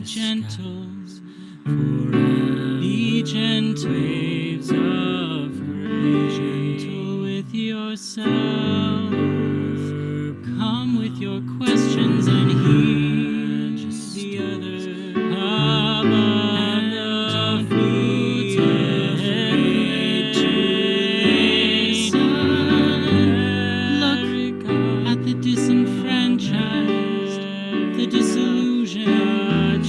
gentle, be gentle, waves of grace. Be gentle with yourself. Come with your questions and hear the other. Above the fruit afraid to listen. Look at the disenfranchised, the disillusioned,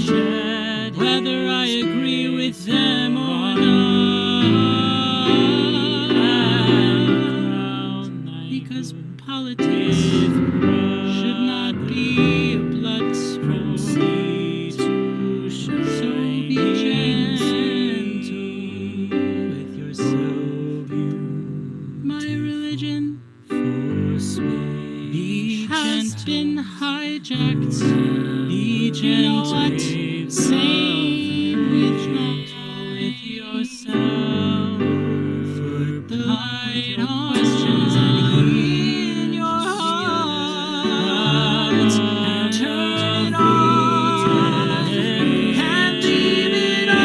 whether I agree with them or not. Because politics should not be a blood from sea to shore. So be gentle with yourself. My religion force me has been hijacked. Be gentle, same with yourself. Put the light on questions and heal your heart. Turn it on and leave it on.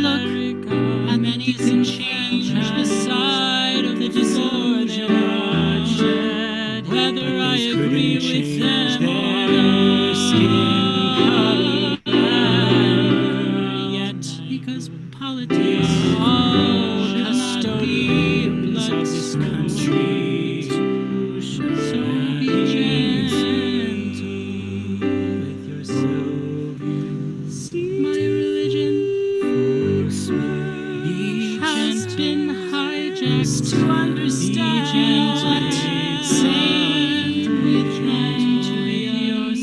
Look at many can change the side of the disorder. Whether I agree with them or not. Yet, because politics should not be a blood of this country. So be gentle with yourself. My religion has been hijacked to understand. Same with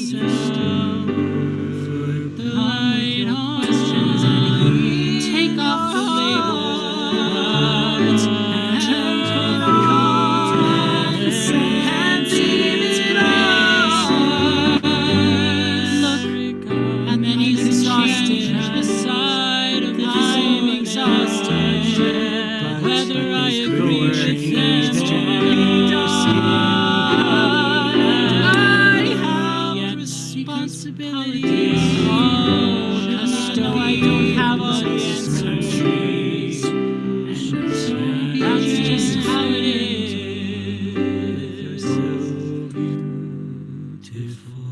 yourself. Put the light on questions and take off the labels. Turn it on and leave its place. Look at many exhausted, the side of the I'm exhausted. Whether I agree with them or not, I have responsibility. No, I don't have all the answers. That's just how it is. Beautiful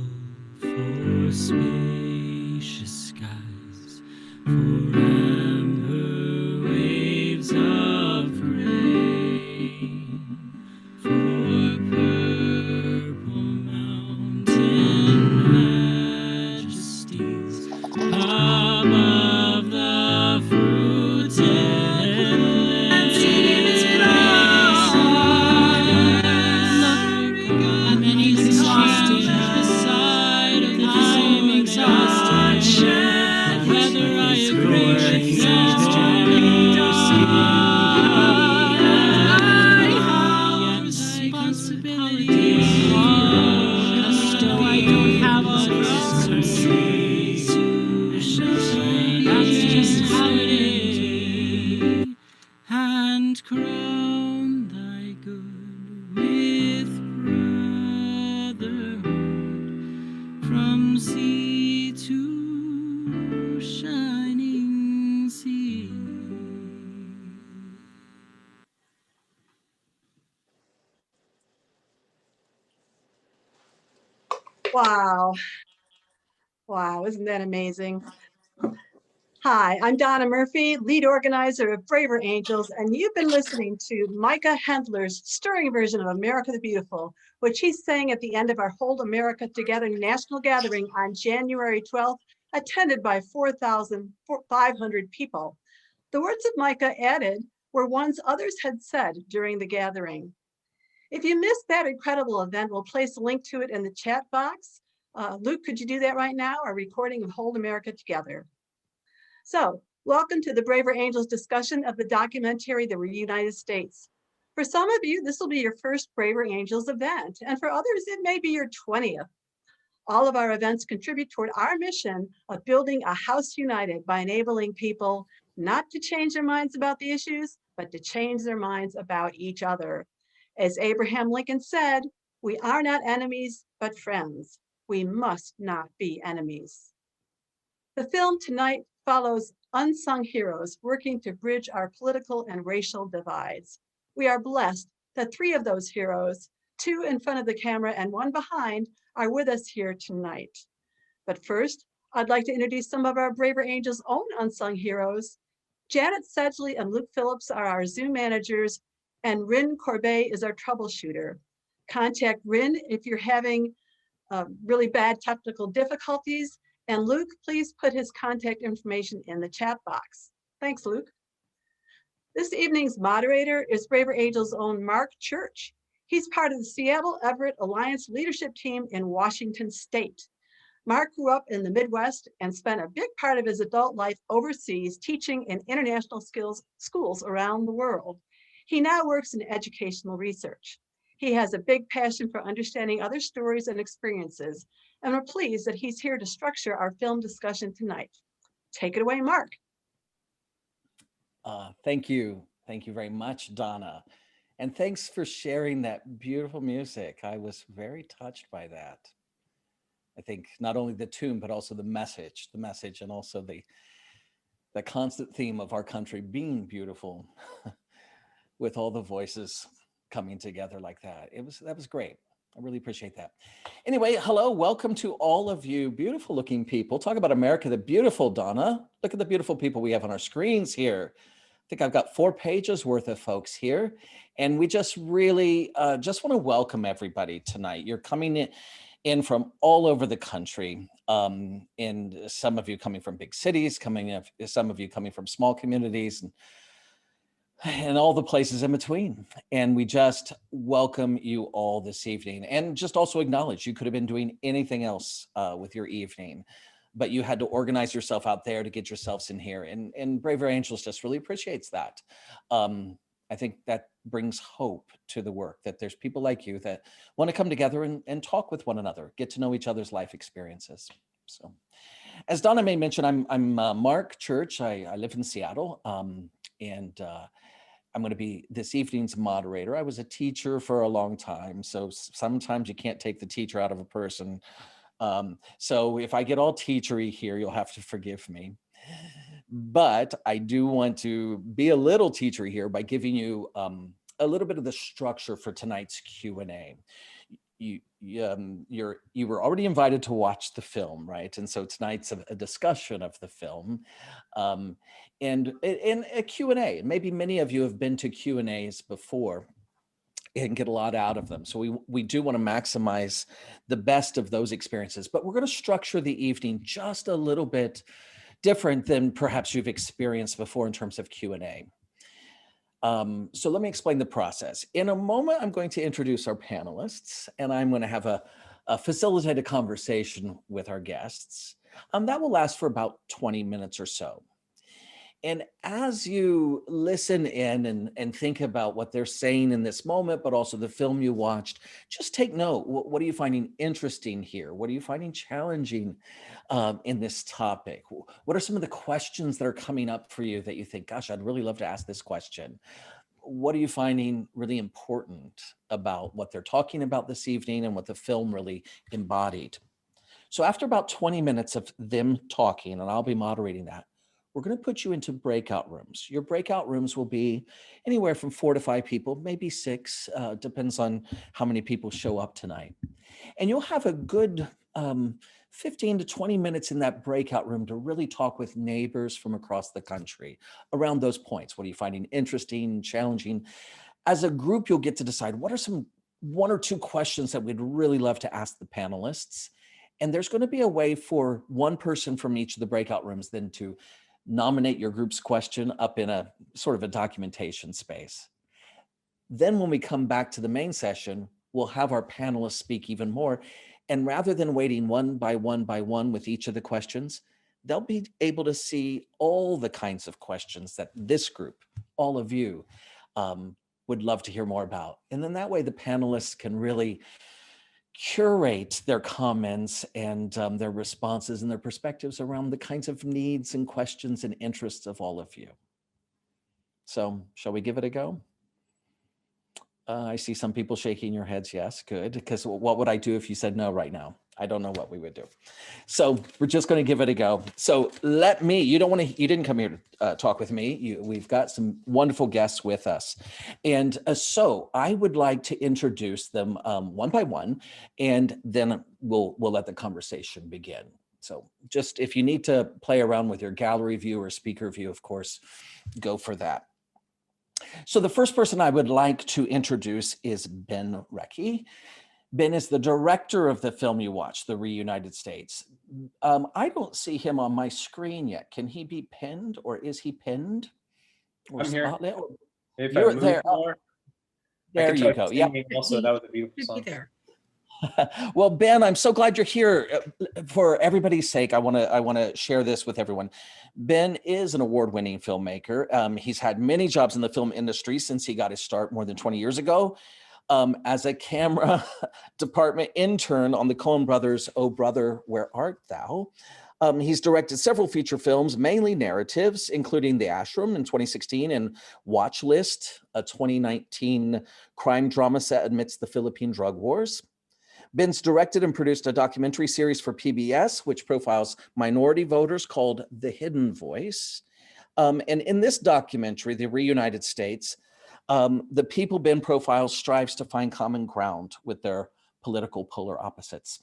for spacious skies, for amber waves of rain, for purple mountain majesties above the fruited and seedless flowers. Look at many exhausted, the side of the I'm exhausted. Whether I agree with them or not, I have responsibility. No, I don't have all the answers. That's just how it is. And crown thy good with brotherhood from sea to shining sea. Wow. Wow, isn't that amazing? Hi, I'm Donna Murphy, lead organizer of Braver Angels, and you've been listening to Micah Hendler's stirring version of America the Beautiful, which he sang at the end of our Hold America Together national gathering on January 12th, attended by 4,500 people. The words of Micah added were ones others had said during the gathering. If you missed that incredible event, we'll place a link to it in the chat box. Luke, could you do that right now? A recording of Hold America Together. So, welcome to the Braver Angels discussion of the documentary, The Reunited States. For some of you, this will be your first Braver Angels event, and for others, it may be your 20th. All of our events contribute toward our mission of building a house united by enabling people not to change their minds about the issues, but to change their minds about each other. As Abraham Lincoln said, we are not enemies, but friends. We must not be enemies. The film tonight follows unsung heroes working to bridge our political and racial divides. We are blessed that three of those heroes, two in front of the camera and one behind, are with us here tonight. But first, I'd like to introduce some of our Braver Angels' own unsung heroes. Janet Sedgley and Luke Phillips are our Zoom managers, and Rin Corbet is our troubleshooter. Contact Rin if you're having really bad technical difficulties. And Luke, please put his contact information in the chat box. Thanks, Luke. This evening's moderator is Braver Angels' own Mark Church. He's part of the Seattle Everett Alliance leadership team in Washington State. Mark grew up in the Midwest and spent a big part of his adult life overseas teaching in international schools around the world. He now works in educational research. He has a big passion for understanding other stories and experiences, and we're pleased that he's here to structure our film discussion tonight. Take it away, Mark. Thank you. Thank you very much, Donna. And thanks for sharing that beautiful music. I was very touched by that. I think not only the tune, but also the message, and also the constant theme of our country being beautiful with all the voices coming together like that. That was great. I really appreciate that. Anyway, hello, welcome to all of you beautiful looking people. Talk about America the Beautiful, Donna. Look at the beautiful people we have on our screens here. I think I've got 4 pages worth of folks here. And we just really just want to welcome everybody tonight. You're coming in from all over the country. And some of you coming from big cities, some of you coming from small communities, and all the places in between. And we just welcome you all this evening, and just also acknowledge you could have been doing anything else with your evening, but you had to organize yourself out there to get yourselves in here. And Braver Angels just really appreciates that. I think that brings hope to the work, that there's people like you that want to come together and talk with one another, get to know each other's life experiences. So as Donna may mention, I'm Mark Church. I live in Seattle, and I'm going to be this evening's moderator. I was a teacher for a long time, so sometimes you can't take the teacher out of a person. So if I get all teachery here, you'll have to forgive me. But I do want to be a little teachery here by giving you a little bit of the structure for tonight's Q&A. You were already invited to watch the film, right? And so tonight's a discussion of the film, and a Q&A. Maybe many of you have been to Q&As before and get a lot out of them. So we do want to maximize the best of those experiences, but we're going to structure the evening just a little bit different than perhaps you've experienced before in terms of Q&A. So let me explain the process. In a moment, I'm going to introduce our panelists, and I'm going to have a facilitated conversation with our guests. That will last for about 20 minutes or so. And as you listen in and think about what they're saying in this moment, but also the film you watched, just take note. What are you finding interesting here? What are you finding challenging in this topic? What are some of the questions that are coming up for you that you think, gosh, I'd really love to ask this question? What are you finding really important about what they're talking about this evening and what the film really embodied? So after about 20 minutes of them talking, and I'll be moderating that, we're going to put you into breakout rooms. Your breakout rooms will be anywhere from 4 to 5 people, maybe 6, depends on how many people show up tonight. And you'll have a good 15 to 20 minutes in that breakout room to really talk with neighbors from across the country around those points. What are you finding interesting, challenging? As a group, you'll get to decide what are 1 or 2 questions that we'd really love to ask the panelists. And there's going to be a way for one person from each of the breakout rooms then to nominate your group's question up in a sort of a documentation space. Then when we come back to the main session, we'll have our panelists speak even more. And rather than waiting one by one with each of the questions, they'll be able to see all the kinds of questions that this group, all of you, would love to hear more about. And then that way the panelists can really curate their comments and their responses and their perspectives around the kinds of needs and questions and interests of all of you. So shall we give it a go? I see some people shaking your heads. Yes, good. Because what would I do if you said no right now? I don't know what we would do. So we're just going to give it a go. So you didn't come here to talk with me. We've got some wonderful guests with us. And so I would like to introduce them one by one, and then we'll let the conversation begin. So just if you need to play around with your gallery view or speaker view, of course, go for that. So the first person I would like to introduce is Ben Rehki. Ben is the director of the film you watched, The Reunited States. I don't see him on my screen yet. Can he be pinned, or is he pinned? Or I'm here. spotlit? If You're I move there. more, There you go. Yep. Also, that was a beautiful Should song. be there. Well, Ben, I'm so glad you're here. For everybody's sake, I want to share this with everyone. Ben is an award-winning filmmaker. He's had many jobs in the film industry since he got his start more than 20 years ago. As a camera department intern on the Coen brothers' Oh Brother, Where Art Thou? He's directed several feature films, mainly narratives, including The Ashram in 2016 and Watch List, a 2019 crime drama set amidst the Philippine drug wars. Ben's directed and produced a documentary series for PBS, which profiles minority voters called The Hidden Voice. And in this documentary, The Reunited States, the people Ben profiles strives to find common ground with their political polar opposites.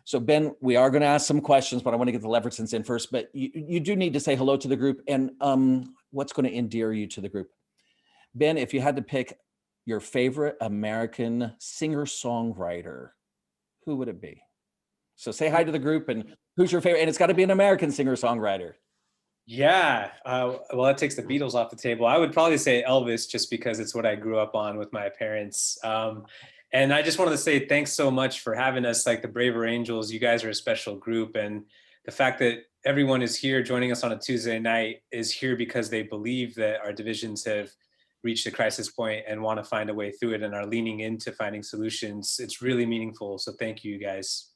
So Ben, we are going to ask some questions, but I want to get the Levertons in first. But you do need to say hello to the group and what's going to endear you to the group. Ben, if you had to pick your favorite American singer-songwriter, who would it be? So say hi to the group and who's your favorite? And it's got to be an American singer-songwriter. Yeah, well, that takes the Beatles off the table. I would probably say Elvis, just because it's what I grew up on with my parents. And I just wanted to say thanks so much for having us, like the Braver Angels. You guys are a special group. And the fact that everyone is here joining us on a Tuesday night is here because they believe that our divisions have reached a crisis point and want to find a way through it and are leaning into finding solutions. It's really meaningful. So thank you, guys.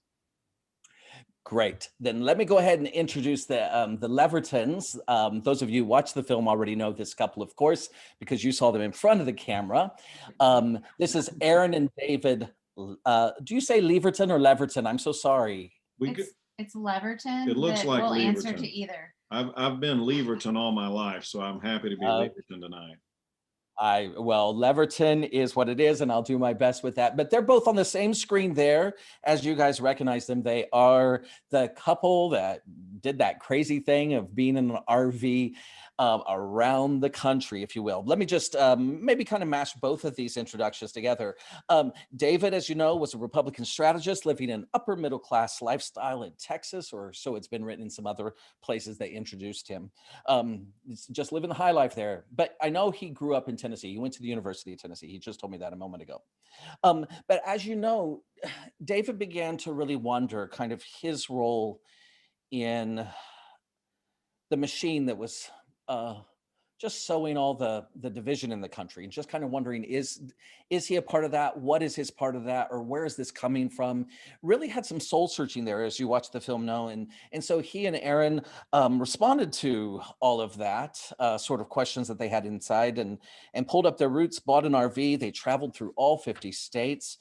Great. Then let me go ahead and introduce the Levertons. Those of you who watch the film already know this couple, of course, because you saw them in front of the camera. This is Erin and David. Do you say Leaverton or Leverton? I'm so sorry. It's Leverton. It looks like we'll Leverton. Answer to either. I've been Leverton all my life, so I'm happy to be Leverton tonight. Well, Leverton is what it is, and I'll do my best with that. But they're both on the same screen there. As you guys recognize them, they are the couple that did that crazy thing of being in an RV around the country, if you will. Let me just maybe kind of mash both of these introductions together. David, as you know, was a Republican strategist living an upper middle class lifestyle in Texas, or so it's been written in some other places that introduced him. Just living the high life there. But I know he grew up in Tennessee. He went to the University of Tennessee. He just told me that a moment ago. But as you know, David began to really wonder kind of his role in the machine that was just sowing all the division in the country, and just kind of wondering, is he a part of that? What is his part of that? Or where is this coming from? Really had some soul searching there, as you watch the film know. And so he and Erin responded to all of that sort of questions that they had inside, and pulled up their roots, bought an RV. They traveled through all 50 states.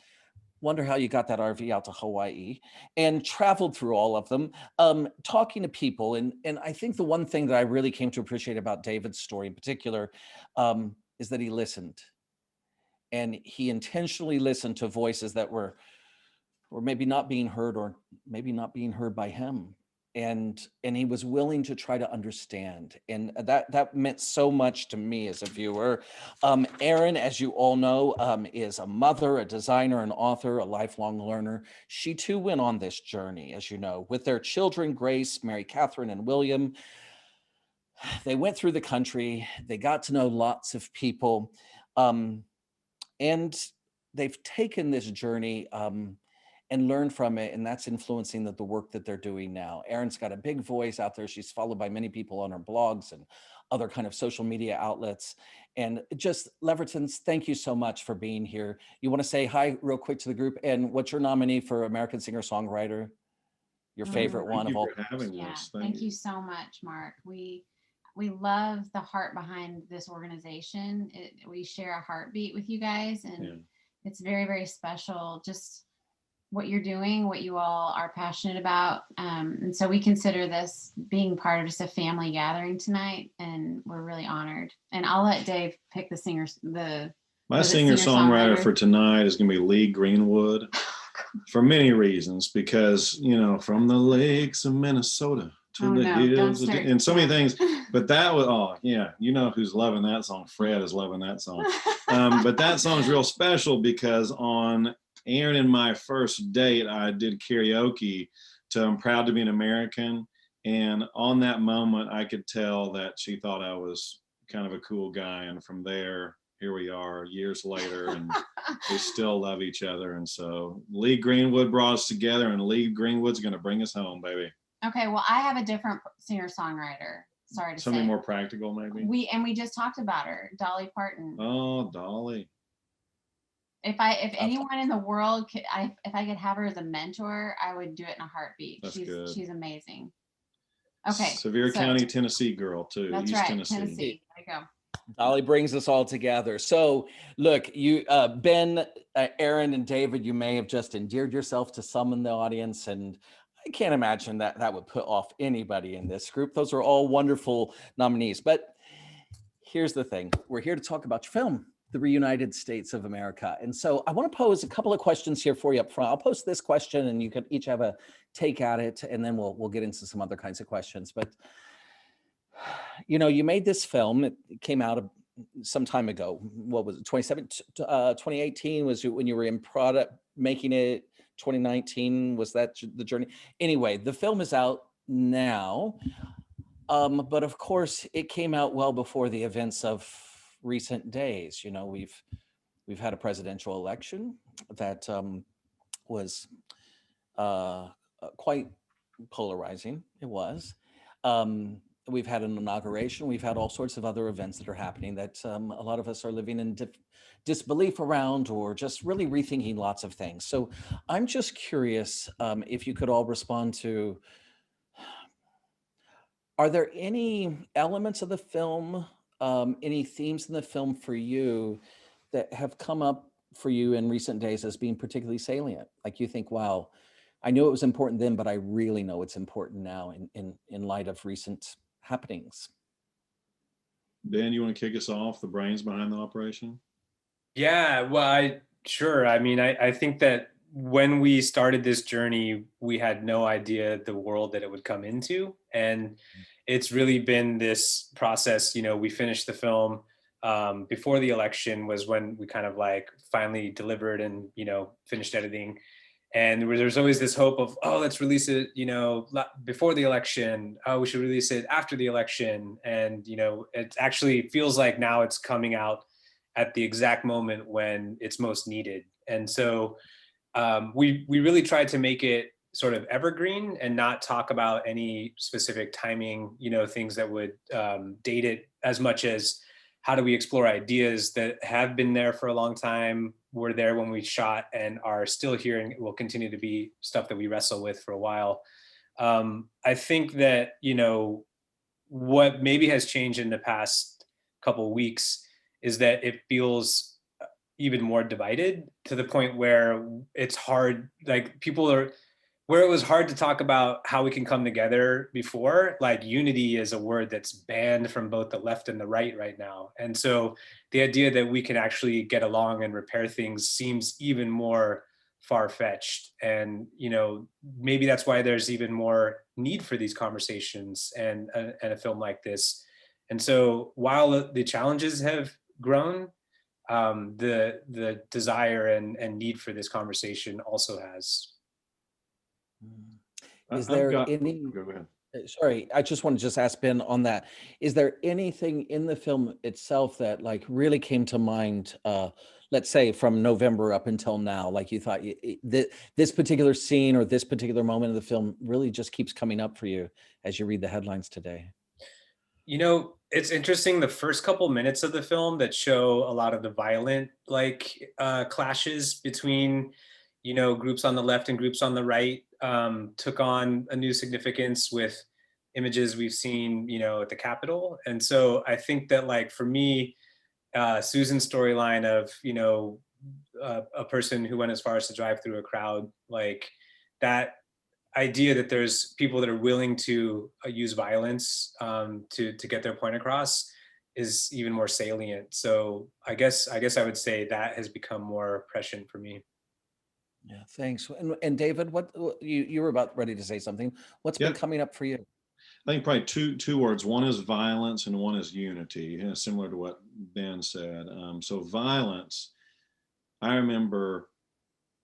Wonder how you got that RV out to Hawaii, and traveled through all of them, talking to people. And I think the one thing that I really came to appreciate about David's story in particular is that he listened. And he intentionally listened to voices that were maybe not being heard, or maybe not being heard by him. And he was willing to try to understand. And that meant so much to me as a viewer. Erin, as you all know, is a mother, a designer, an author, a lifelong learner. She too went on this journey, as you know, with their children, Grace, Mary Catherine, and William. They went through the country. They got to know lots of people. And they've taken this journey and learn from it, and that's influencing the work that they're doing now. Erin's got a big voice out there. She's followed by many people on her blogs and other kind of social media outlets. And just, Levertons, thank you so much for being here. You want to say hi real quick to the group, and what's your nominee for American Singer-Songwriter? Your favorite one of all? Yeah, thank you so much, Mark. we love the heart behind this organization. We share a heartbeat with you guys, and Yeah. it's very, very special. Just what you're doing, what you all are passionate about. And so we consider this being part of just a family gathering tonight, and we're really honored. And I'll let Dave pick the singers, My was it singer-songwriter singer-songwriter? for tonight is going to be Lee Greenwood for many reasons, because, you know, from the lakes of Minnesota to Oh, the no, don't hills of, start. and so many Yeah. things. But that was, oh yeah, you know who's loving that song? Fred is loving that song. But that song is real special because on Erin and my first date, I did karaoke to I'm Proud to Be an American. And on that moment, I could tell that she thought I was kind of a cool guy. And from there, here we are years later, and we still love each other. And so Lee Greenwood brought us together, and Lee Greenwood's going to bring us home, baby. Okay, well, I have a different singer-songwriter. Sorry to Something say. more practical, maybe. We just talked about her, Dolly Parton. Oh, Dolly. If anyone in the world if I could have her as a mentor, I would do it in a heartbeat. That's good. She's amazing. Okay. Sevier so- County, Tennessee girl too. That's East right, Tennessee. Tennessee. There you go. Dolly brings us all together. So look, you, Ben, Erin, and David, you may have just endeared yourself to some in the audience, and I can't imagine that that would put off anybody in this group. Those are all wonderful nominees. But here's the thing. We're here to talk about your film, The Reunited States of America. And so I want to pose a couple of questions here for you up front. I'll post this question and you can each have a take at it, and then we'll get into some other kinds of questions. But you know, you made this film. It came out some time ago. What was it? 2018 was when you were in product making it. 2019 was that the journey. Anyway, the film is out now, but of course, it came out well before the events of recent days. You know, we've had a presidential election that was quite polarizing. It was. We've had an inauguration. We've had all sorts of other events that are happening that a lot of us are living in disbelief around, or just really rethinking lots of things. So I'm just curious if you could all respond to, are there any elements of the film, any themes in the film for you that have come up for you in recent days as being particularly salient? Like you think, wow, I knew it was important then, but I really know it's important now in light of recent happenings. Ben, you want to kick us off, the brains behind the operation? Yeah, well, sure. I mean, I think that when we started this journey, we had no idea the world that it would come into. And it's really been this process. You know, we finished the film before the election was when we kind of like finally delivered and, you know, finished editing. And there's always this hope of, oh, let's release it, you know, before the election. Oh, we should release it after the election. And, you know, it actually feels like now it's coming out at the exact moment when it's most needed. And so we really tried to make it sort of evergreen and not talk about any specific timing, you know, things that would date it, as much as how do we explore ideas that have been there for a long time, were there when we shot, and are still here and will continue to be stuff that we wrestle with for a while. I think that, you know, what maybe has changed in the past couple of weeks is that it feels even more divided, to the point where it's hard, like people are, where it was hard to talk about how we can come together before, like unity is a word that's banned from both the left and the right now. And so the idea that we can actually get along and repair things seems even more far-fetched. And, you know, maybe that's why there's even more need for these conversations and a film like this. And so while the challenges have grown, the desire and need for this conversation also has. Is there any, Go ahead. sorry, I just want to just ask Ben on that. Is there anything in the film itself that like really came to mind, let's say from November up until now, like you thought this particular scene or this particular moment of the film really just keeps coming up for you as you read the headlines today? You know, it's interesting, the first couple minutes of the film that show a lot of the violent like clashes between, you know, groups on the left and groups on the right took on a new significance with images we've seen, at the Capitol. And so I think that, like, for me, Susan's storyline of, a person who went as far as to drive through a crowd, like that idea that there's people that are willing to use violence to get their point across is even more salient. So I guess I would say that has become more prescient for me. Yeah, thanks. And David, what you were about ready to say something. What's been Yep. coming up for you? I think probably two words. One is violence and one is unity, similar to what Ben said. So violence, I remember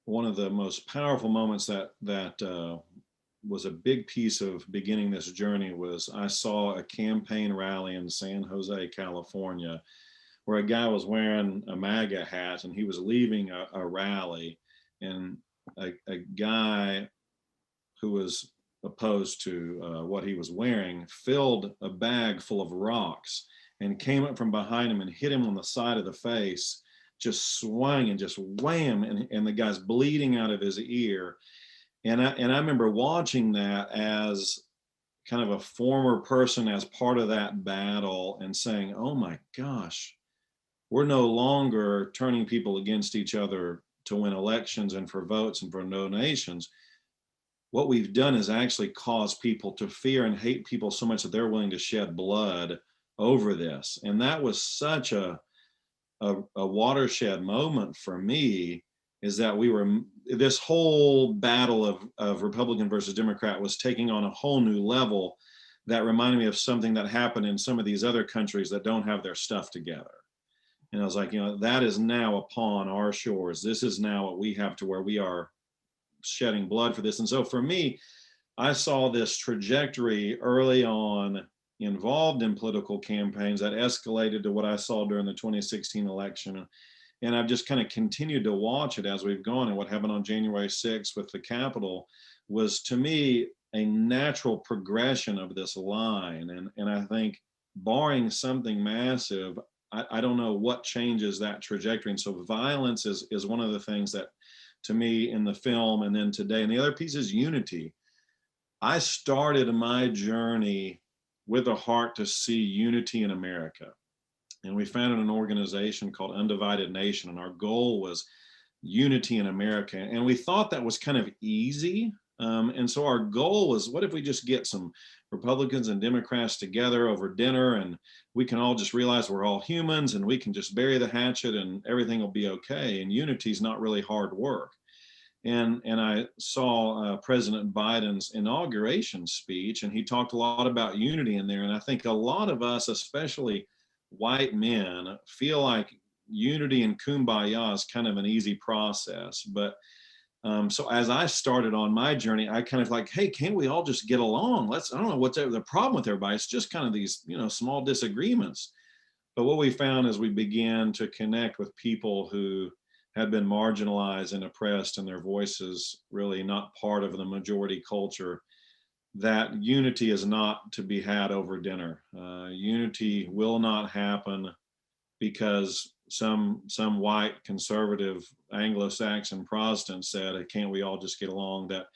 one of the most powerful moments that was a big piece of beginning this journey was I saw a campaign rally in San Jose, California, where a guy was wearing a MAGA hat and he was leaving a rally, and a guy who was opposed to what he was wearing filled a bag full of rocks and came up from behind him and hit him on the side of the face, just swung and just wham, and the guy's bleeding out of his ear. And I remember watching that as kind of a former person as part of that battle and saying, oh my gosh, we're no longer turning people against each other to win elections and for votes and for donations. What we've done is actually cause people to fear and hate people so much that they're willing to shed blood over this. And that was such a watershed moment for me, is that this whole battle of Republican versus Democrat was taking on a whole new level that reminded me of something that happened in some of these other countries that don't have their stuff together. And I was like, that is now upon our shores. This is now what we have to where we are shedding blood for this. And so for me, I saw this trajectory early on involved in political campaigns that escalated to what I saw during the 2016 election. And I've just kind of continued to watch it as we've gone. And what happened on January 6th with the Capitol was, to me, a natural progression of this line. And I think, barring something massive, I don't know what changes that trajectory. And so violence is one of the things that, to me, in the film and then today, and the other piece is unity. I started my journey with a heart to see unity in America. And we founded an organization called Undivided Nation, and our goal was unity in America. And we thought that was kind of easy. And so our goal was, what if we just get some Republicans and Democrats together over dinner, and we can all just realize we're all humans, and we can just bury the hatchet and everything will be okay. And unity is not really hard work. And I saw President Biden's inauguration speech, and he talked a lot about unity in there. And I think a lot of us, especially white men, feel like unity and kumbaya is kind of an easy process. But so as I started on my journey, I kind of like, hey, can't we all just get along? I don't know what's the problem with everybody. It's just kind of these, small disagreements. But what we found as we began to connect with people who had been marginalized and oppressed, and their voices really not part of the majority culture, that unity is not to be had over dinner. Unity will not happen because some white conservative Anglo-Saxon Protestant said, can't we all just get along? That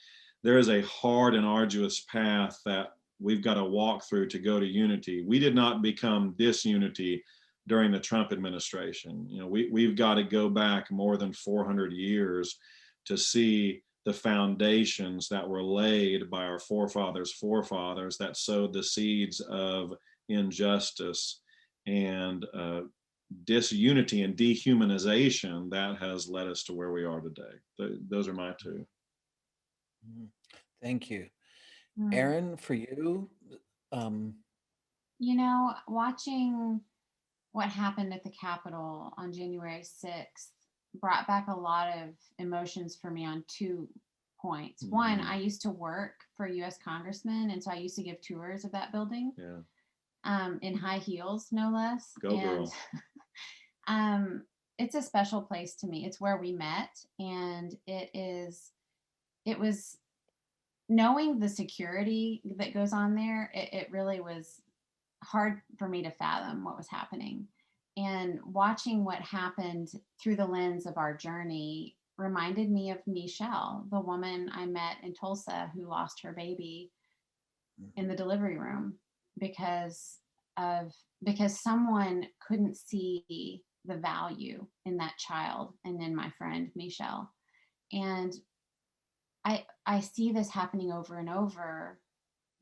there is a hard and arduous path that we've got to walk through to go to unity. We did not become disunity during the Trump administration. We've got to go back more than 400 years to see the foundations that were laid by our forefathers that sowed the seeds of injustice and disunity and dehumanization that has led us to where we are today. Those are my two. Thank you. Erin, for you? Watching what happened at the Capitol on January 6th brought back a lot of emotions for me on 2 points. Mm-hmm. One, I used to work for a U.S. congressman, and so I used to give tours of that building. Yeah. In high heels, no less. Go girl. It's a special place to me. It's where we met, and it was knowing the security that goes on there. It really was hard for me to fathom what was happening, and watching what happened through the lens of our journey reminded me of Michelle, the woman I met in Tulsa who lost her baby in the delivery room because someone couldn't see the value in that child and in my friend Michelle. And I see this happening over and over,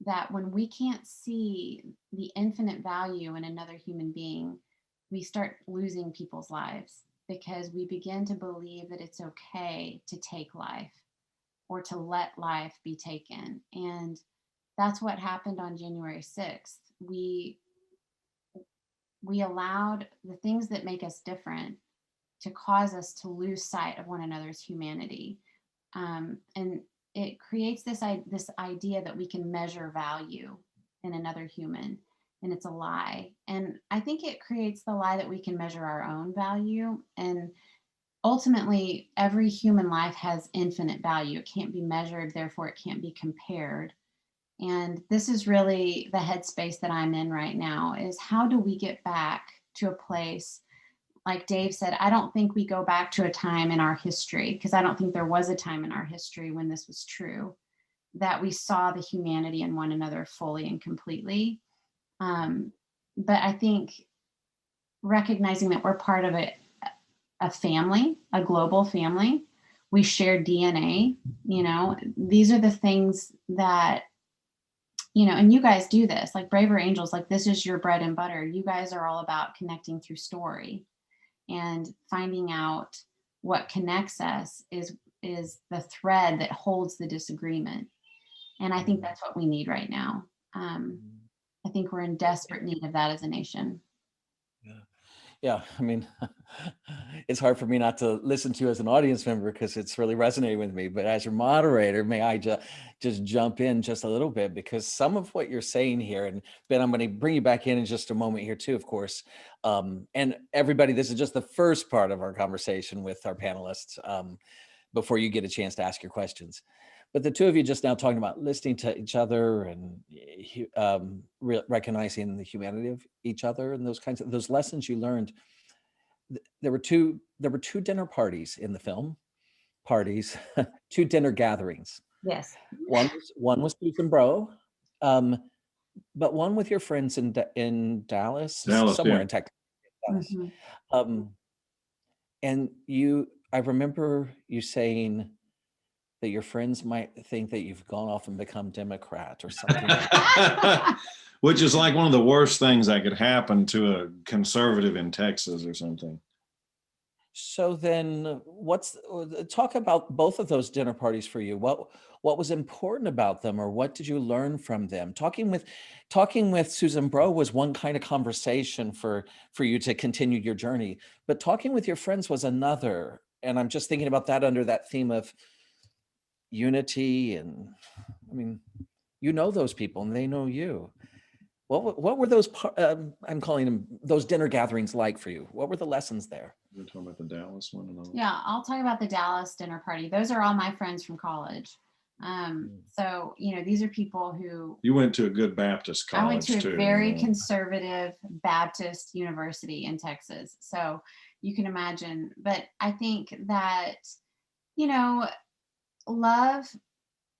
that when we can't see the infinite value in another human being, we start losing people's lives because we begin to believe that it's okay to take life or to let life be taken. And that's what happened on January 6th. We allowed the things that make us different to cause us to lose sight of one another's humanity. And it creates this idea that we can measure value in another human, and it's a lie. And I think it creates the lie that we can measure our own value. And ultimately, every human life has infinite value. It can't be measured, therefore it can't be compared. And this is really the headspace that I'm in right now, is how do we get back to a place, like Dave said, I don't think we go back to a time in our history, because I don't think there was a time in our history when this was true, that we saw the humanity in one another fully and completely. But I think recognizing that we're part of a family, a global family, we share DNA, these are the things that, and you guys do this, like Braver Angels, like this is your bread and butter. You guys are all about connecting through story and finding out what connects us is the thread that holds the disagreement. And I think that's what we need right now. I think we're in desperate need of that as a nation. Yeah, I mean, it's hard for me not to listen to you as an audience member because it's really resonating with me. But as your moderator, may I just jump in just a little bit, because some of what you're saying here, and Ben, I'm going to bring you back in just a moment here too, of course. And everybody, this is just the first part of our conversation with our panelists before you get a chance to ask your questions. But the two of you just now talking about listening to each other and recognizing the humanity of each other and those lessons you learned. There were two dinner parties in the film, two dinner gatherings. Yes. One was Susan Bro, but one with your friends in Dallas, somewhere in Texas. Mm-hmm. And I remember you saying that your friends might think that you've gone off and become Democrat or something like that. Which is like one of the worst things that could happen to a conservative in Texas or something. So then talk about both of those dinner parties for you. What was important about them, or what did you learn from them? Talking with Susan Bro was one kind of conversation for you to continue your journey, but talking with your friends was another. And I'm just thinking about that under that theme of unity. And I mean, those people and they know you. What were those, I'm calling them those dinner gatherings like for you? What were the lessons there? You're talking about the Dallas one and all. Yeah, I'll talk about the Dallas dinner party. Those are all my friends from college. So, these are people who... You went to a good Baptist college, I went to too, a very conservative Baptist university in Texas. So you can imagine. But I think that, love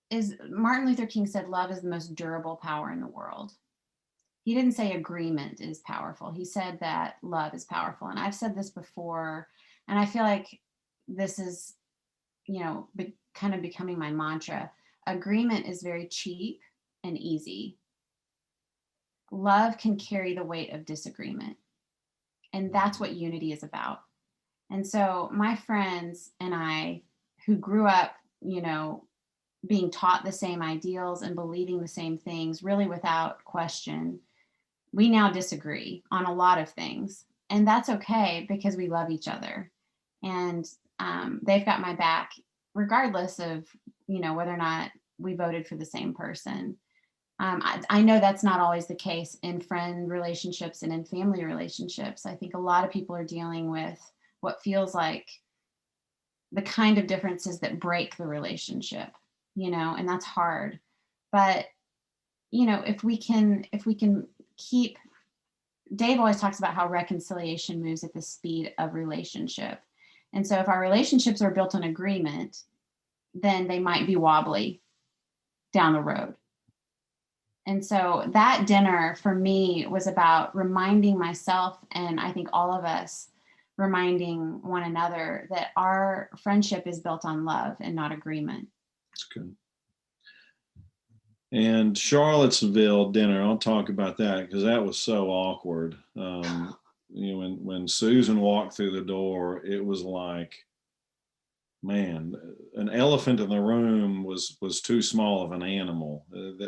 is... Martin Luther King said love is the most durable power in the world. He didn't say agreement is powerful. He said that love is powerful. And I've said this before, and I feel like this is, kind of becoming my mantra. Agreement is very cheap and easy. Love can carry the weight of disagreement. And that's what unity is about. And so my friends and I, who grew up, being taught the same ideals and believing the same things, really without question, we now disagree on a lot of things. And that's okay, because we love each other. And they've got my back, regardless of, whether or not we voted for the same person. I know that's not always the case in friend relationships and in family relationships. I think a lot of people are dealing with what feels like the kind of differences that break the relationship, and that's hard. But, if we can keep... Dave always talks about how reconciliation moves at the speed of relationship. And so if our relationships are built on agreement, then they might be wobbly down the road. And so that dinner for me was about reminding myself, and I think all of us, reminding one another that our friendship is built on love and not agreement. That's good. And Charlottesville dinner, I'll talk about that because that was so awkward. You know, when Susan walked through the door, it was like, man, an elephant in the room was too small of an animal.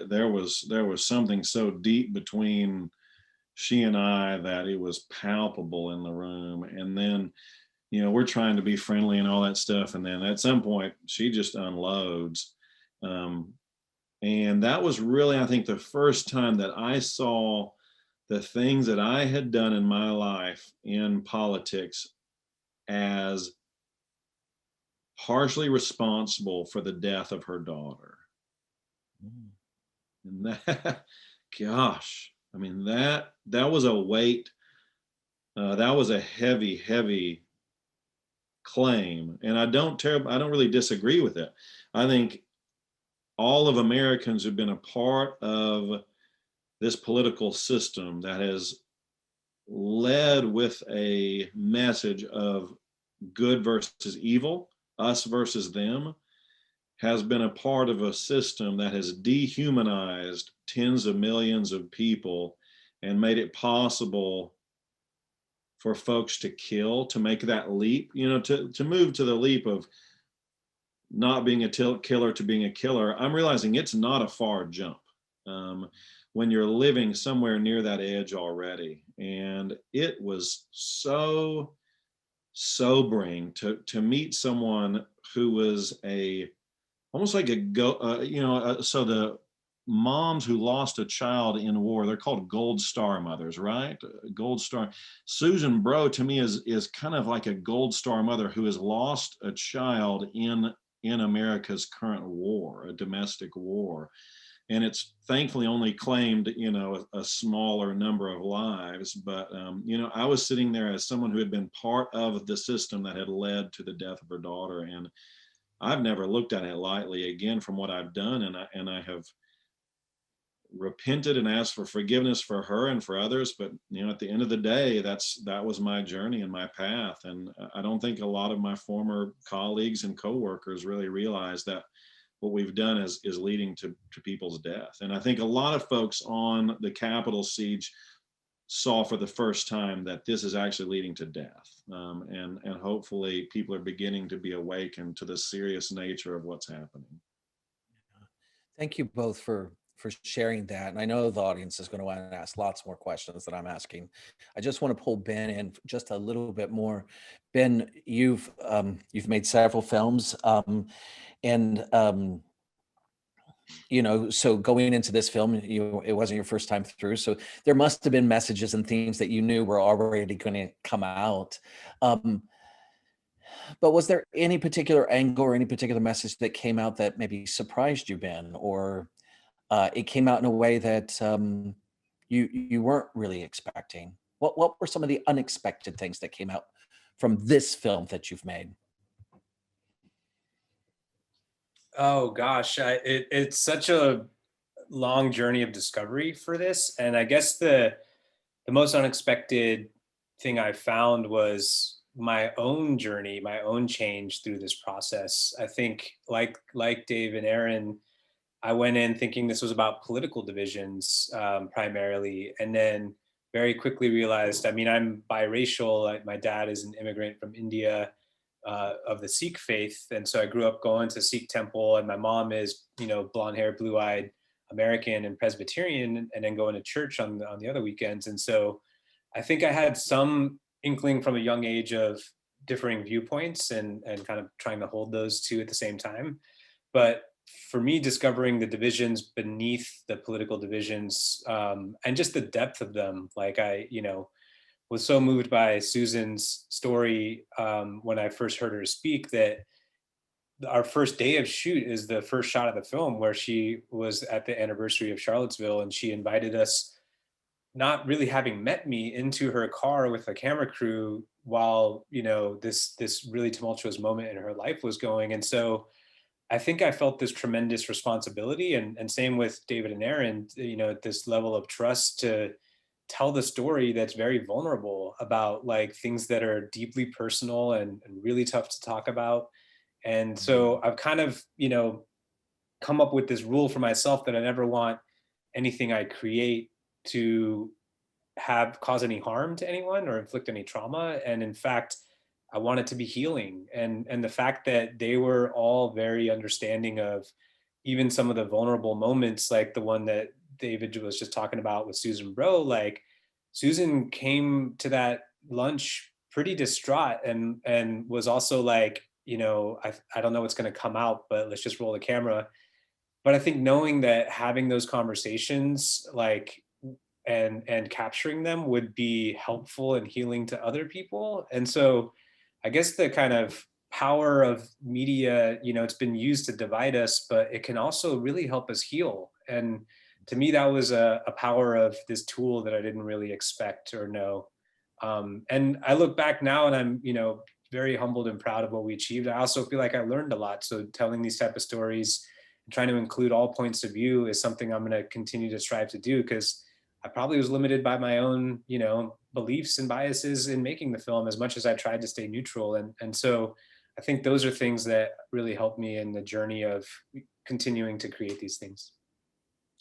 There was something so deep between she and I that it was palpable in the room. And then, you know, we're trying to be friendly and all that stuff, and then at some point she just unloads. And that was really, I think, the first time that I saw the things that I had done in my life in politics as partially responsible for the death of her daughter. And that, gosh, I mean, that was a weight. That was a heavy, heavy claim. And I don't really disagree with it. I think all of Americans who've been a part of this political system that has led with a message of good versus evil, us versus them, has been a part of a system that has dehumanized tens of millions of people and made it possible for folks to kill, to make that leap, you know, to move to the leap of not being a killer to being a killer. I'm realizing it's not a far jump when you're living somewhere near that edge already. And it was so sobering to meet someone who was almost like so the moms who lost a child in war, they're called Gold Star mothers, right? Gold Star. Susan Bro to me is kind of like a Gold Star mother who has lost a child in America's current war, a domestic war. And it's thankfully only claimed, you know, a smaller number of lives. But, you know, I was sitting there as someone who had been part of the system that had led to the death of her daughter. And I've never looked at it lightly again from what I've done. And I have repented and asked for forgiveness for her and for others. But, you know, at the end of the day, that was my journey and my path. And I don't think a lot of my former colleagues and coworkers really realize that what we've done is leading to people's death. And I think a lot of folks on the Capitol siege saw for the first time that this is actually leading to death. And hopefully people are beginning to be awakened to the serious nature of what's happening. Thank you both for sharing that. And I know the audience is going to want to ask lots more questions that I'm asking. I just want to pull Ben in just a little bit more. Ben, you've made several films, and you know, so going into this film, it wasn't your first time through, so there must have been messages and themes that you knew were already going to come out. But was there any particular angle or any particular message that came out that maybe surprised you, Ben, or it came out in a way that you weren't really expecting? What were some of the unexpected things that came out from this film that you've made? Oh gosh, it's such a long journey of discovery for this, and I guess the most unexpected thing I found was my own journey, my own change through this process. I think, like Dave and Erin, I went in thinking this was about political divisions primarily, and then very quickly realized, I mean, I'm biracial. My dad is an immigrant from India, of the Sikh faith, and so I grew up going to Sikh temple, and my mom is, you know, blonde hair, blue eyed American and Presbyterian, and then going to church on the other weekends. And so I think I had some inkling from a young age of differing viewpoints and kind of trying to hold those two at the same time. But for me, discovering the divisions beneath the political divisions, and just the depth of them, like I, you know, was so moved by Susan's story when I first heard her speak, that our first day of shoot is the first shot of the film where she was at the anniversary of Charlottesville, and she invited us, not really having met me, into her car with a camera crew while, you know, this really tumultuous moment in her life was going. And so I think I felt this tremendous responsibility, and same with David and Erin, this level of trust to tell the story that's very vulnerable about like things that are deeply personal and really tough to talk about. And so I've kind of, come up with this rule for myself that I never want anything I create to have cause any harm to anyone or inflict any trauma. And in fact, I want it to be healing. And the fact that they were all very understanding of even some of the vulnerable moments, like the one that David was just talking about with Susan Bro, like Susan came to that lunch pretty distraught and was also like, I don't know what's going to come out, but let's just roll the camera. But I think knowing that having those conversations, like, and capturing them would be helpful and healing to other people. And so I guess the kind of power of media, it's been used to divide us, but it can also really help us heal. And to me, that was a power of this tool that I didn't really expect or know. And I look back now and I'm, very humbled and proud of what we achieved. I also feel like I learned a lot. So telling these type of stories, trying to include all points of view is something I'm going to continue to strive to do, because I probably was limited by my own, beliefs and biases in making the film as much as I tried to stay neutral. And so I think those are things that really helped me in the journey of continuing to create these things.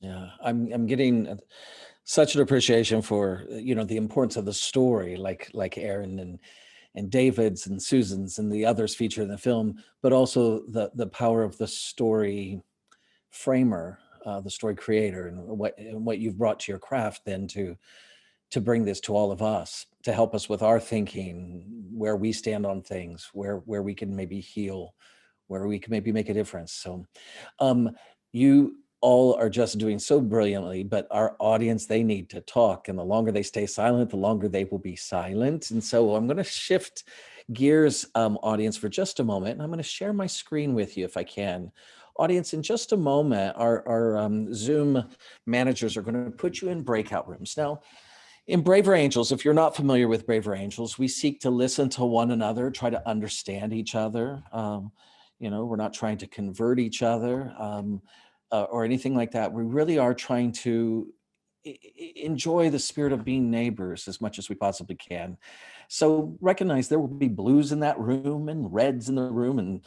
Yeah, I'm getting such an appreciation for, the importance of the story, like Erin and David's and Susan's and the others featured in the film, but also the power of the story framer, the story creator, and what you've brought to your craft then to bring this to all of us, to help us with our thinking, where we stand on things, where we can maybe heal, where we can maybe make a difference. So you all are just doing so brilliantly, but our audience, they need to talk, and the longer they stay silent, the longer they will be silent. And so I'm going to shift gears, audience, for just a moment, and I'm going to share my screen with you if I can. Audience, in just a moment, our Zoom managers are going to put you in breakout rooms. Now, in Braver Angels, if you're not familiar with Braver Angels, we seek to listen to one another, try to understand each other. We're not trying to convert each other or anything like that. We really are trying to enjoy the spirit of being neighbors as much as we possibly can. So recognize there will be blues in that room and reds in the room,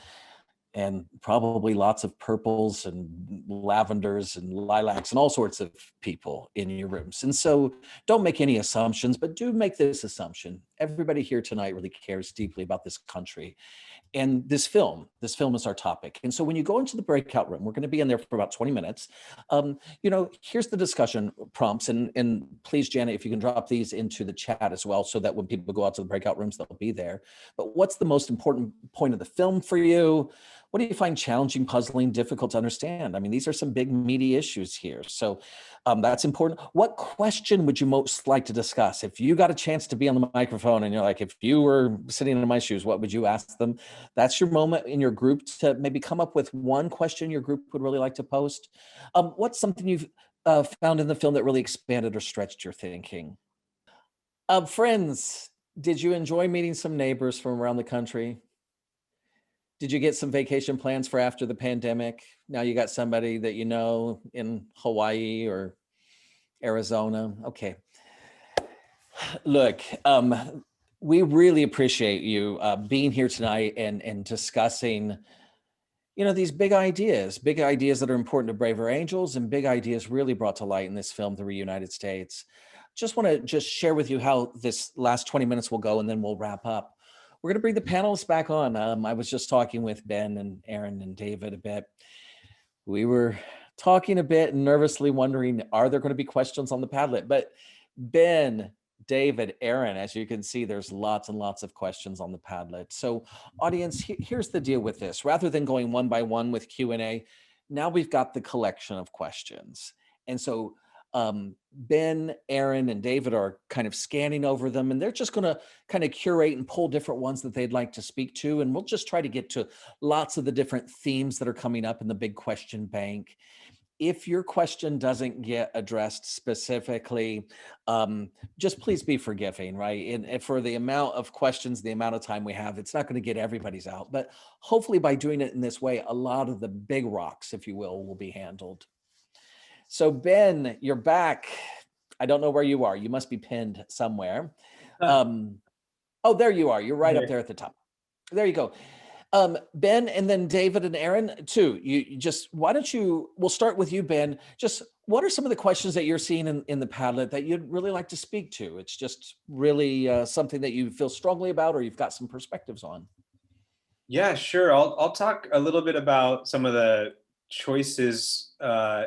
and probably lots of purples and lavenders and lilacs and all sorts of people in your rooms. And so don't make any assumptions, but do make this assumption. Everybody here tonight really cares deeply about this country. And this film is our topic. And so when you go into the breakout room, we're going to be in there for about 20 minutes. Here's the discussion prompts. And please, Janet, if you can drop these into the chat as well, so that when people go out to the breakout rooms, they'll be there. But what's the most important point of the film for you? What do you find challenging, puzzling, difficult to understand? I mean, these are some big, meaty issues here. So that's important. What question would you most like to discuss? If you got a chance to be on the microphone and you're like, if you were sitting in my shoes, what would you ask them? That's your moment in your group to maybe come up with one question your group would really like to post. What's something you've found in the film that really expanded or stretched your thinking? Friends, did you enjoy meeting some neighbors from around the country? Did you get some vacation plans for after the pandemic? Now you got somebody that you know in Hawaii or Arizona. Okay. Look, we really appreciate you being here tonight and discussing, these big ideas that are important to Braver Angels, and big ideas really brought to light in this film, The Reunited States. Just want to share with you how this last 20 minutes will go, and then we'll wrap up. We're going to bring the panelists back on. I was just talking with Ben and Erin and David a bit. We were talking a bit and nervously wondering, are there going to be questions on the Padlet? But Ben, David, Erin, as you can see, there's lots and lots of questions on the Padlet. So audience, here's the deal with this. Rather than going one by one with Q&A, now we've got the collection of questions. And so Ben, Erin, and David are kind of scanning over them, and they're just going to kind of curate and pull different ones that they'd like to speak to. And we'll just try to get to lots of the different themes that are coming up in the big question bank. if your question doesn't get addressed specifically, just please be forgiving, right? And for the amount of questions, the amount of time we have, it's not going to get everybody's out. But hopefully by doing it in this way, a lot of the big rocks, if you will be handled. So Ben, you're back. I don't know where you are. You must be pinned somewhere. Oh, there you are. You're right up there at the top. There you go. Ben, and then David and Erin too. You just, why don't you, we'll start with you, Ben. Just what are some of the questions that you're seeing in the Padlet that you'd really like to speak to? It's just really something that you feel strongly about or you've got some perspectives on. Yeah, sure. I'll talk a little bit about some of the choices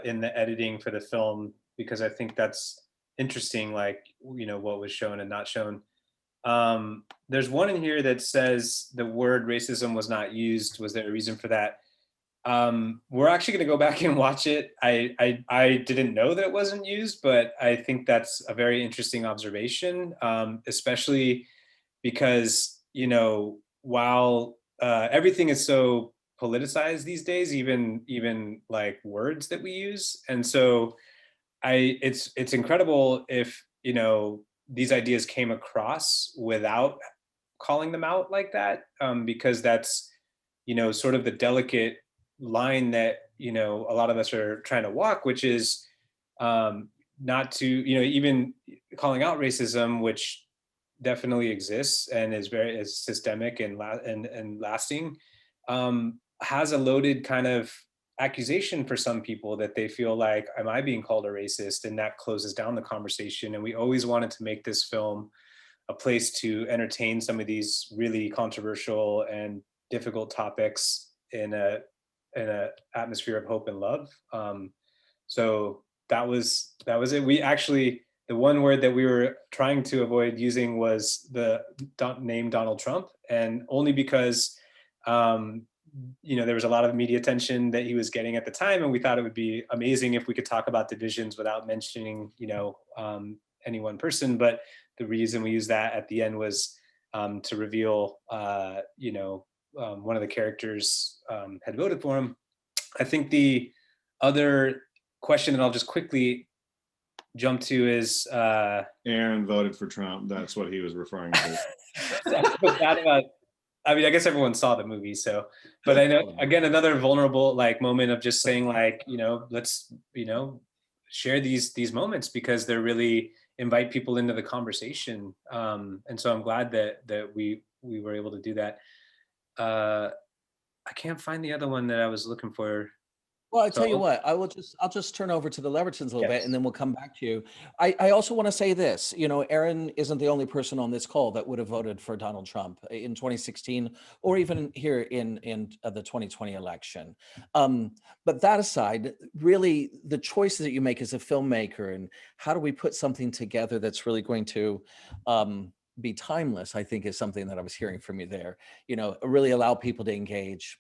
in the editing for the film, because I think that's interesting, like, what was shown and not shown. There's one in here that says the word racism was not used. Was there a reason for that? We're actually going to go back and watch it. I didn't know that it wasn't used, but I think that's a very interesting observation, especially because, while everything is so politicized these days, even like words that we use. And so it's incredible if, these ideas came across without calling them out like that, because that's, sort of the delicate line that, a lot of us are trying to walk, which is not to, even calling out racism, which definitely exists and is systemic and lasting, has a loaded kind of accusation for some people that they feel like, am I being called a racist? And that closes down the conversation. And we always wanted to make this film a place to entertain some of these really controversial and difficult topics in a atmosphere of hope and love. So that was it. We actually, the one word that we were trying to avoid using was the name Donald Trump, and only because there was a lot of media attention that he was getting at the time, and we thought it would be amazing if we could talk about divisions without mentioning, any one person. But the reason we used that at the end was to reveal, one of the characters had voted for him. I think the other question that I'll just quickly jump to is Aaron voted for Trump. That's what he was referring to. I guess everyone saw the movie, so, but I know, again, another vulnerable moment of just saying let's, share these moments, because they're really invite people into the conversation. And so I'm glad that we were able to do that. I can't find the other one that I was looking for. Well, I tell you what, I'll just turn over to the Levertons a little bit, and then we'll come back to you. I also want to say this, Erin isn't the only person on this call that would have voted for Donald Trump in 2016, or even here in the 2020 election. But that aside, really the choices that you make as a filmmaker, and how do we put something together that's really going to be timeless, I think is something that I was hearing from you there, really allow people to engage.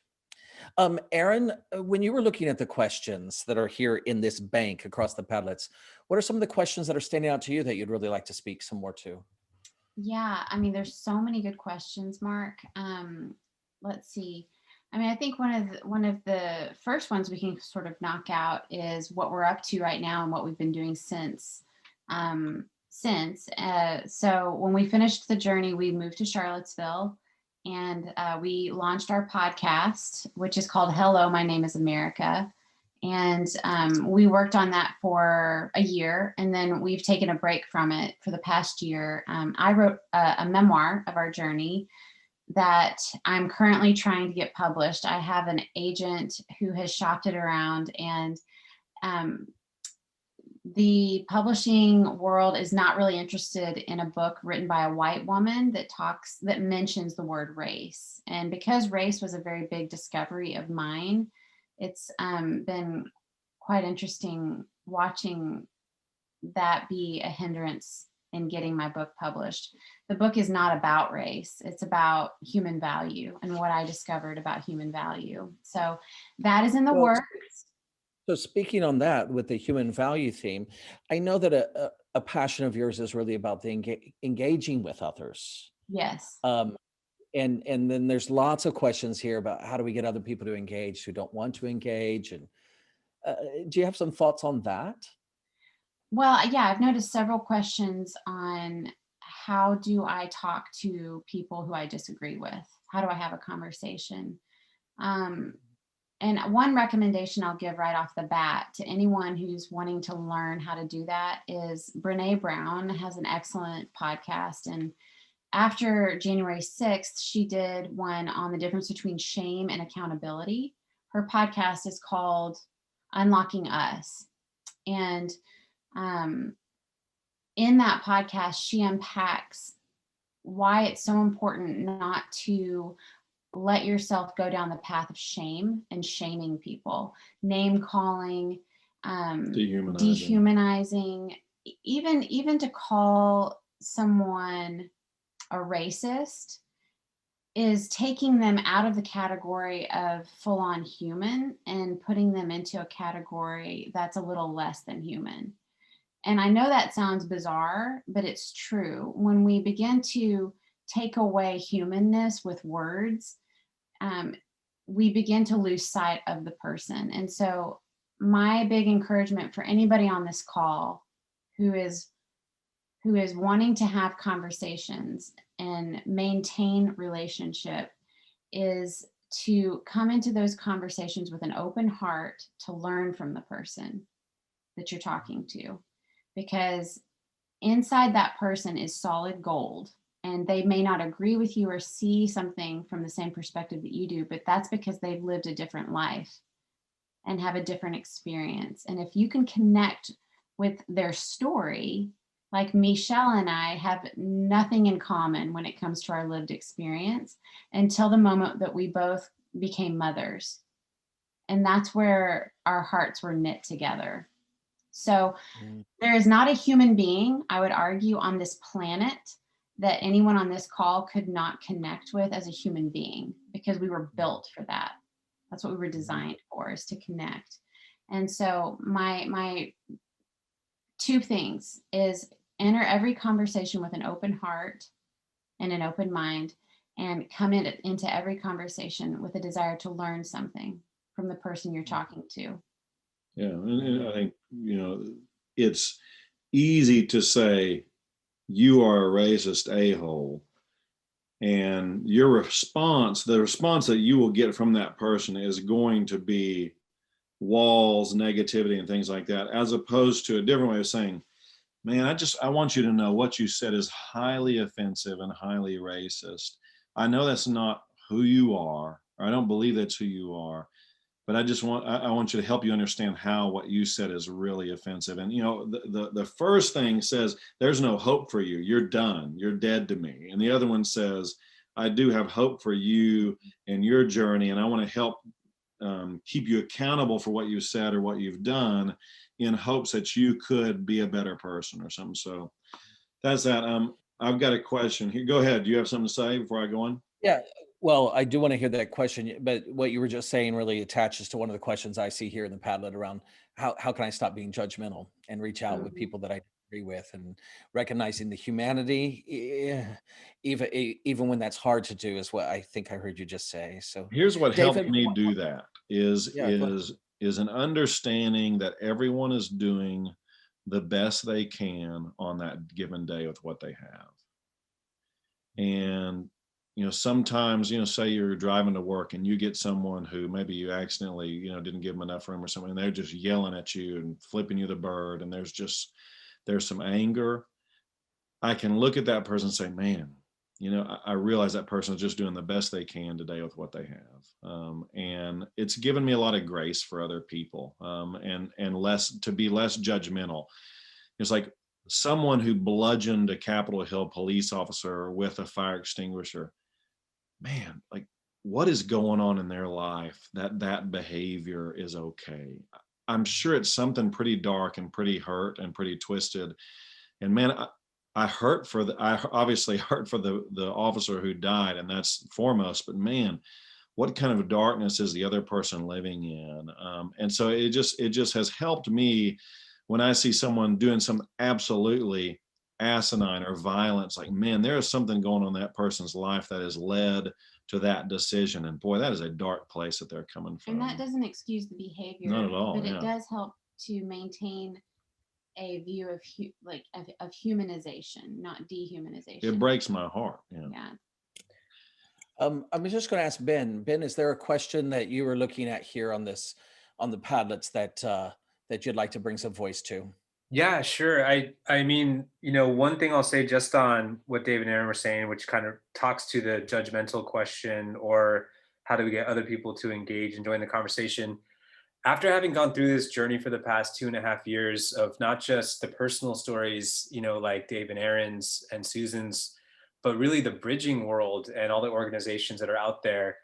Erin, when you were looking at the questions that are here in this bank across the Padlets, what are some of the questions that are standing out to you that you'd really like to speak some more to? Yeah, there's so many good questions, Mark. Let's see. I think one of the first ones we can sort of knock out is what we're up to right now and what we've been doing since. So when we finished the journey, we moved to Charlottesville. And we launched our podcast, which is called Hello, My Name is America. And we worked on that for a year, and then we've taken a break from it for the past year. I wrote a memoir of our journey that I'm currently trying to get published. I have an agent who has shopped it around, and the publishing world is not really interested in a book written by a white woman that mentions the word race. And because race was a very big discovery of mine, it's been quite interesting watching that be a hindrance in getting my book published. The book is not about race. It's about human value and what I discovered about human value. So that is in the works. So speaking on that with the human value theme, I know that a passion of yours is really about the engaging with others. Yes. And then there's lots of questions here about how do we get other people to engage who don't want to engage. And Do you have some thoughts on that? Well, yeah, I've noticed several questions on how do I talk to people who I disagree with? How do I have a conversation? Um, and one recommendation I'll give right off the bat to anyone who's wanting to learn how to do that is Brene Brown has an excellent podcast. And after January 6th, she did one on the difference between shame and accountability. Her podcast is called Unlocking Us. And in that podcast, she unpacks why it's so important not to let yourself go down the path of shame and shaming people, name calling, dehumanizing, even to call someone a racist is taking them out of the category of full-on human and putting them into a category that's a little less than human. And I know that sounds bizarre, but it's true. When we begin to take away humanness with words, we begin to lose sight of the person. And so my big encouragement for anybody on this call who is wanting to have conversations and maintain relationship is to come into those conversations with an open heart to learn from the person that you're talking to. Because inside that person is solid gold, and they may not agree with you or see something from the same perspective that you do, but that's because they've lived a different life and have a different experience. And if you can connect with their story, like Michelle and I have nothing in common when it comes to our lived experience until the moment that we both became mothers. And that's where our hearts were knit together. So there is not a human being, I would argue, on this planet that anyone on this call could not connect with as a human being, because we were built for that. That's what we were designed for, is to connect. And so my two things is enter every conversation with an open heart and an open mind, and come into every conversation with a desire to learn something from the person you're talking to. Yeah, and I think, it's easy to say you are a racist a-hole, and the response that you will get from that person is going to be walls, negativity, and things like that, as opposed to a different way of saying, man, I want you to know what you said is highly offensive and highly racist. I know that's not who you are, or I don't believe that's who you are, but I want you to help you understand how what you said is really offensive. And the first thing says, there's no hope for you. You're done. You're dead to me. And the other one says, I do have hope for you and your journey, and I want to help keep you accountable for what you said or what you've done, in hopes that you could be a better person or something. So that's that. I've got a question here. Go ahead. Do you have something to say before I go on? Yeah. Well, I do want to hear that question, but what you were just saying really attaches to one of the questions I see here in the Padlet around how can I stop being judgmental and reach out with people that I agree with, and recognizing the humanity, even when that's hard to do, is what I think I heard you just say. So here's what David, helped me do that is an understanding that everyone is doing the best they can on that given day with what they have. And sometimes, say you're driving to work and you get someone who maybe you accidentally, didn't give them enough room or something, and they're just yelling at you and flipping you the bird, and there's some anger. I can look at that person and say, man, I realize that person is just doing the best they can today with what they have. And it's given me a lot of grace for other people, and to be less judgmental. It's like someone who bludgeoned a Capitol Hill police officer with a fire extinguisher. Man, like, what is going on in their life that behavior is okay? I'm sure it's something pretty dark and pretty hurt and pretty twisted. And man, I obviously hurt for the officer who died, and that's foremost, but man, what kind of darkness is the other person living in? And so it just has helped me when I see someone doing something absolutely asinine or violence, like, man, there is something going on in that person's life that has led to that decision. And boy, that is a dark place that they're coming from. And that doesn't excuse the behavior. Not at all, But yeah. it does help to maintain a view of of humanization, not dehumanization. It breaks my heart. Yeah. Yeah. I'm just going to ask Ben. Ben, is there a question that you were looking at here on this, on the Padlets that you'd like to bring some voice to? Yeah, sure. I mean, one thing I'll say just on what David and Erin were saying, which kind of talks to the judgmental question, or how do we get other people to engage and join the conversation? After having gone through this journey for the past 2.5 years of not just the personal stories, like Dave and Erin's and Susan's, but really the bridging world and all the organizations that are out there,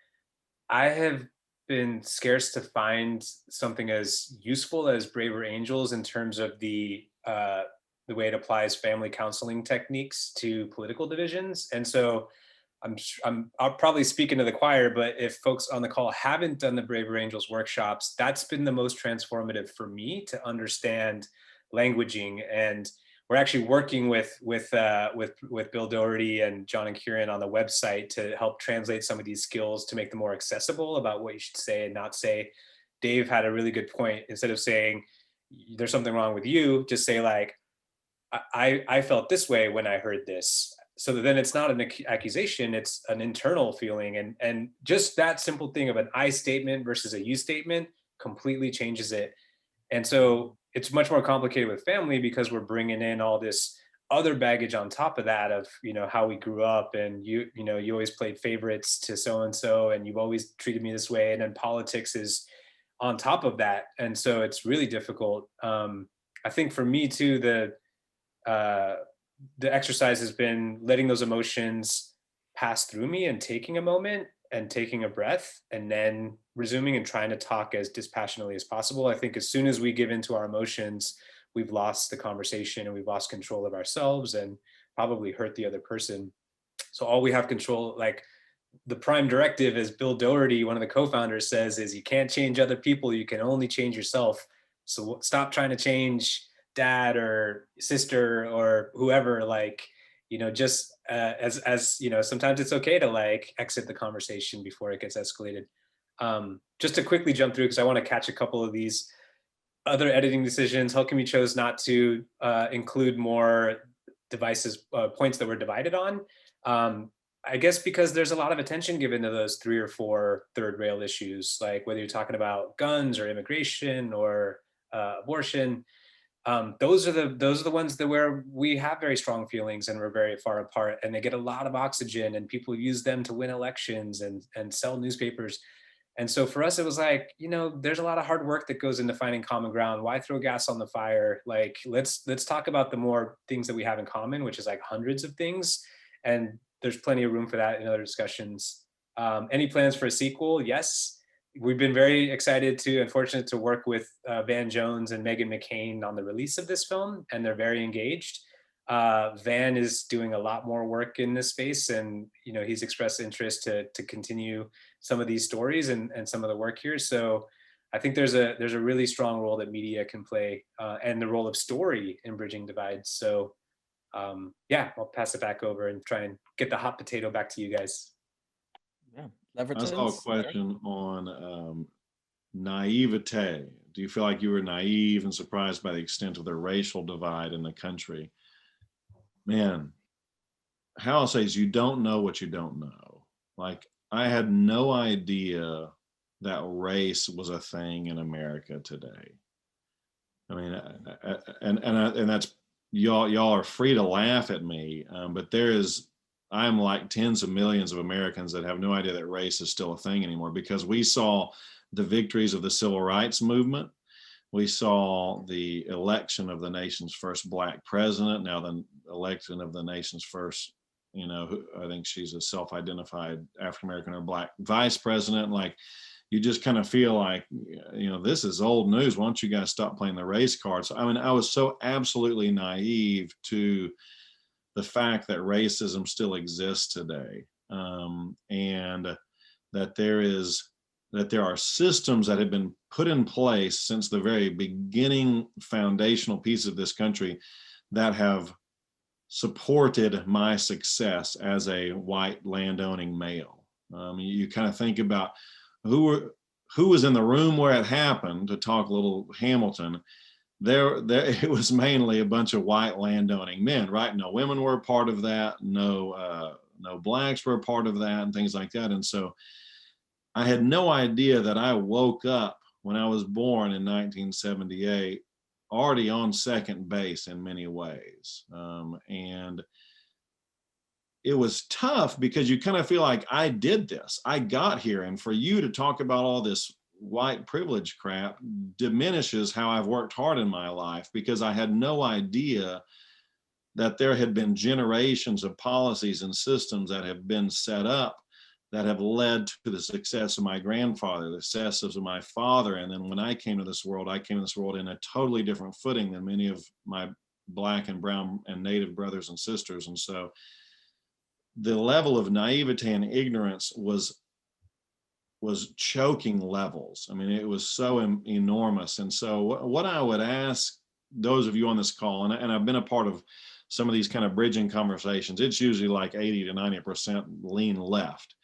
I have been scarce to find something as useful as Braver Angels in terms of the way it applies family counseling techniques to political divisions. And so I'll probably speak into the choir, but if folks on the call haven't done the Braver Angels workshops, that's been the most transformative for me to understand languaging. And we're actually working with Bill Doherty and John and Kieran on the website to help translate some of these skills to make them more accessible about what you should say and not say. Dave had a really good point. Instead of saying there's something wrong with you, just say like, I felt this way when I heard this. So then it's not an accusation, it's an internal feeling. And just that simple thing of an I statement versus a you statement completely changes it. And so it's much more complicated with family because we're bringing in all this other baggage on top of that of, how we grew up, and you always played favorites to so-and-so, and you've always treated me this way. And then politics is on top of that. And so it's really difficult. I think for me too, the exercise has been letting those emotions pass through me and taking a moment and taking a breath and then resuming and trying to talk as dispassionately as possible. I think as soon as we give into our emotions, we've lost the conversation and we've lost control of ourselves and probably hurt the other person. So all we have control, like the prime directive, as Bill Doherty, one of the co-founders, says, is you can't change other people, you can only change yourself. So stop trying to change dad or sister or whoever, just as sometimes it's okay to exit the conversation before it gets escalated. Just to quickly jump through, because I want to catch a couple of these other editing decisions. How come you chose not to include more devices, points that were divided on? I guess because there's a lot of attention given to those 3 or 4 third rail issues, like whether you're talking about guns or immigration or abortion. Those are the ones where we have very strong feelings and we're very far apart, and they get a lot of oxygen and people use them to win elections and sell newspapers. And so for us, it was like, there's a lot of hard work that goes into finding common ground. Why throw gas on the fire? Like, let's talk about the more things that we have in common, which is like hundreds of things. And there's plenty of room for that in other discussions. Any plans for a sequel? Yes. We've been very excited and fortunate to work with Van Jones and Megan McCain on the release of this film, and they're very engaged. Van is doing a lot more work in this space, and he's expressed interest to continue some of these stories and some of the work here. So I think there's a really strong role that media can play, and the role of story in bridging divides. So I'll pass it back over and try and get the hot potato back to you guys. Yeah, I saw a question on naivete. Do you feel like you were naive and surprised by the extent of the racial divide in the country? Man, how I'll say is you don't know what you don't know. Like, I had no idea that race was a thing in America today. I mean, and that's y'all are free to laugh at me, but I'm like tens of millions of Americans that have no idea that race is still a thing anymore, because we saw the victories of the civil rights movement. We saw the election of the nation's first Black president, now the election of the nation's first, I think she's a self-identified African-American or Black vice president. Like, you just kind of feel like, this is old news. Why don't you guys stop playing the race cards? I mean, I was so absolutely naive to the fact that racism still exists today, and that there are systems that have been put in place since the very beginning foundational piece of this country that have supported my success as a white landowning male. You kind of think about who was in the room where it happened, to talk a little Hamilton. There it was mainly a bunch of white landowning men, right? No women were a part of that. No blacks were a part of that, and things like that. And so I had no idea that I woke up when I was born in 1978 already on second base in many ways. And it was tough because you kind of feel like, I did this, I got here. And for you to talk about all this white privilege crap diminishes how I've worked hard in my life, because I had no idea that there had been generations of policies and systems that have been set up that have led to the success of my grandfather, the successes of my father. And then when I came to this world, I came to this world in a totally different footing than many of my Black and brown and Native brothers and sisters. And so the level of naivete and ignorance was choking levels. I mean, it was so enormous. And so what I would ask those of you on this call, and I've been a part of some of these kind of bridging conversations, it's usually like 80 to 90% lean left,